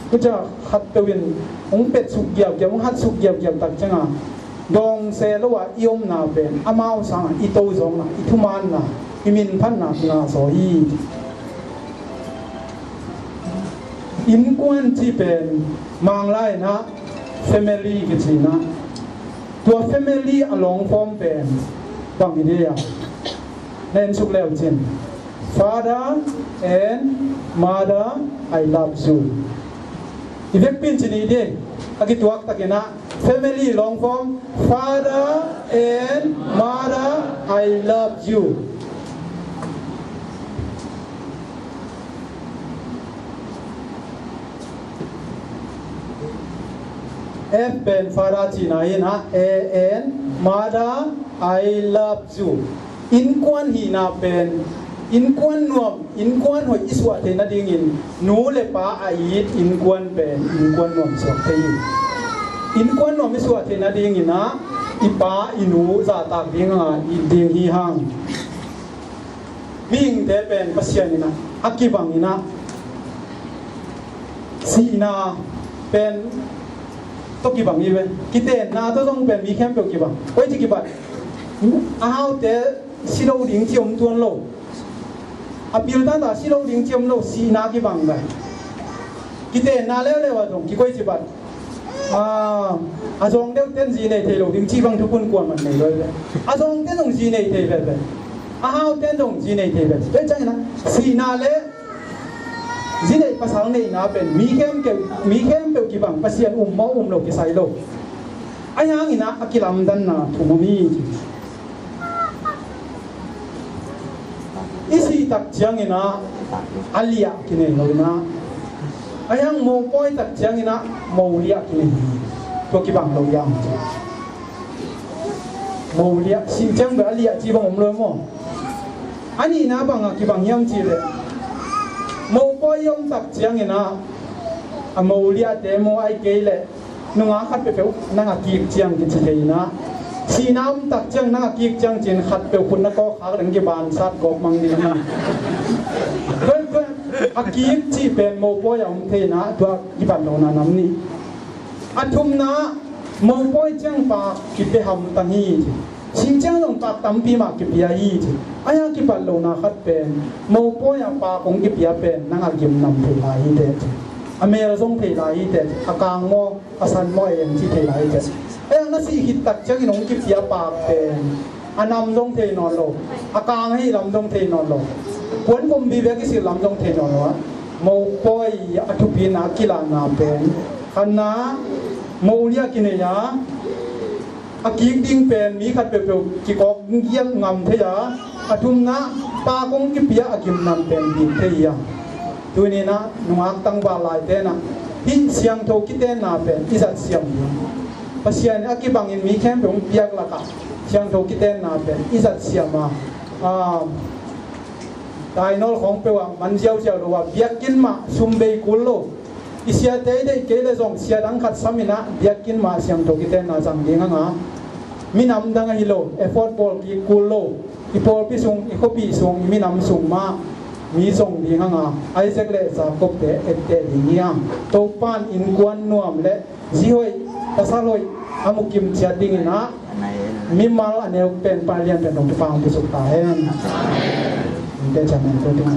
ก็จะขัดเตวินหงเป็ดสุกเกี่ยวหัดสุกเกี่ยวตัดจังอ่ะดองเซลว่ายอมนาเป็นอามาสังอิโตสงนะอิทุมันนะอิมินพันนะงาโซฮีอินกวนที่เป็นมังไลนะ family กิจนะตัว family อลองฟอร์มเป็นบางทีอ่ะเน้นสุกแล้วจริง father and mother I love you อีเด็กปิ้นจีนีเด้อากิตัวตะกี้นะ family ลองฟอร์ม father and mother I love you F เป็นฟาราจีน่าเห็นนะ A N Mother I love you อินกวนหีน่าเป็นอินกวนนวมอินกวนหอยอิสวะเทน่าดิ่งอินนูเลป้าอายิดอินกวนเป็นอินกวนนวมสวะเทยินอินกวนนวมอิสวะเทน่าดิ่งอินนะอีป้าอินูจะตักดิ่งอ่ะอินดิ่งฮีฮังมิ่งเทเป็นปัสยานินะอักกิบังนินะสีนาเป็นต้องกี่บังยี่เป็นกิเตน่าต้องเป็นมีแค่เปล่ากี่บังไว้ที่กี่บังอ้าวแต่สิเราดิ้งเจียมตัวเราอาบิลต้าแต่สิเราดิ้งเจียมเราสีน่ากี่บังได้กิเตน่าเลี้ยวว่าตรงกี่ก้อยกี่บังอาจงเดี๋ยวเต้นสีในเทโลดิ้งจีบังทุกคนกวนมันในเลยอาจงเต้นตรงสีในเทเลยอ้าวเต้นตรงสีในเทเลยเป็นจังนะสีน่าเลี้ยจีเนภาษาในน่าเป็นมีเข้มเปลกี่บังภาษาเมาโลกิไซโลไอ้ยังอินะอากิลัมดันนะทุมมีอิสิตักจังอินะอาลียากินเองเลยนะไอ้ยังโมปอยตักจังอินะโมเลียกินเองตัวกี่บังเรายังโมเลียสิจังแบบอาลียาจีบังผมเลยมั้งอันนี้นะบังกี่บังยังจีเลยโมปอยงตักเจียงเนะโมเลียเดโมไอเกลเลยนุ่งอาขัดไปเปล่านั่งกีกเจียงกินเจียนะสีน้ำตักเจียงนั่งกีกเจียงจีนขัดเปล่าคุณนักก็ขาหลังกีบานสัตว์กบมังดีนะเพื่อนอากีกจีเป็นโมปอยงเทนะตัวกีบานโนนาน้ำนี่อัทุมนะโมปอยเจียงปากกิบไปหำตังฮีสิเจ้าลงปากตั้มปีมากิบยาฮีจีอายังกิบโลนาขัดเป็นโมปอยปากของกิบยาเป็นนั่งกิบนำเทลายเด็ดอเมริกาเทลายเด็ดอากางโมอาสันโมเองที่เทลายเด็ดยังนั่นสิหิตตักเจ้ากินของกิบยาปากเป็นอันนำลงเทนอนโลอากางให้ลำลงเทนอนโลผลผมบีเวกิสิลำลงเทนอนโลโมปอยอทุปีนากิลานาเป็นขณะโมเลียกินเนี่ยอากิกดิ้งเป็นมีขัดเปลวกิกอกเยี่ยงงำเทียอาทุมนะปากงกิเปียอากิมนำเป็นดีเทียตัวนี้นะนุ่งอักตั้งบาลายเตนะที่เสียงโทกิเตนะเป็นอิสัตเสียงภาษาเนี่ยอากิบังอินมีแค่เป็นเปียกละกันเสียงโทกิเตนะเป็นอิสัตเสียงมาตายนอลของเปว่ามันเจ้าหรือว่าเบียกินมาซุมเบกุลโล isia te de ke le zong sia dang khat samina diakin ma siam to ki te na jang ding nga minam dang hi lo effort bol ki kul lo ipol pi sung ikopi sung minam sung ma mi zong ding nga Isaac le Jacob te ette dingia to pan in kwan nuam le jihoi asaloi amukim chia ding na mimal aneu pen palian pen dong pang pi suk ta hen amen te chamen to ding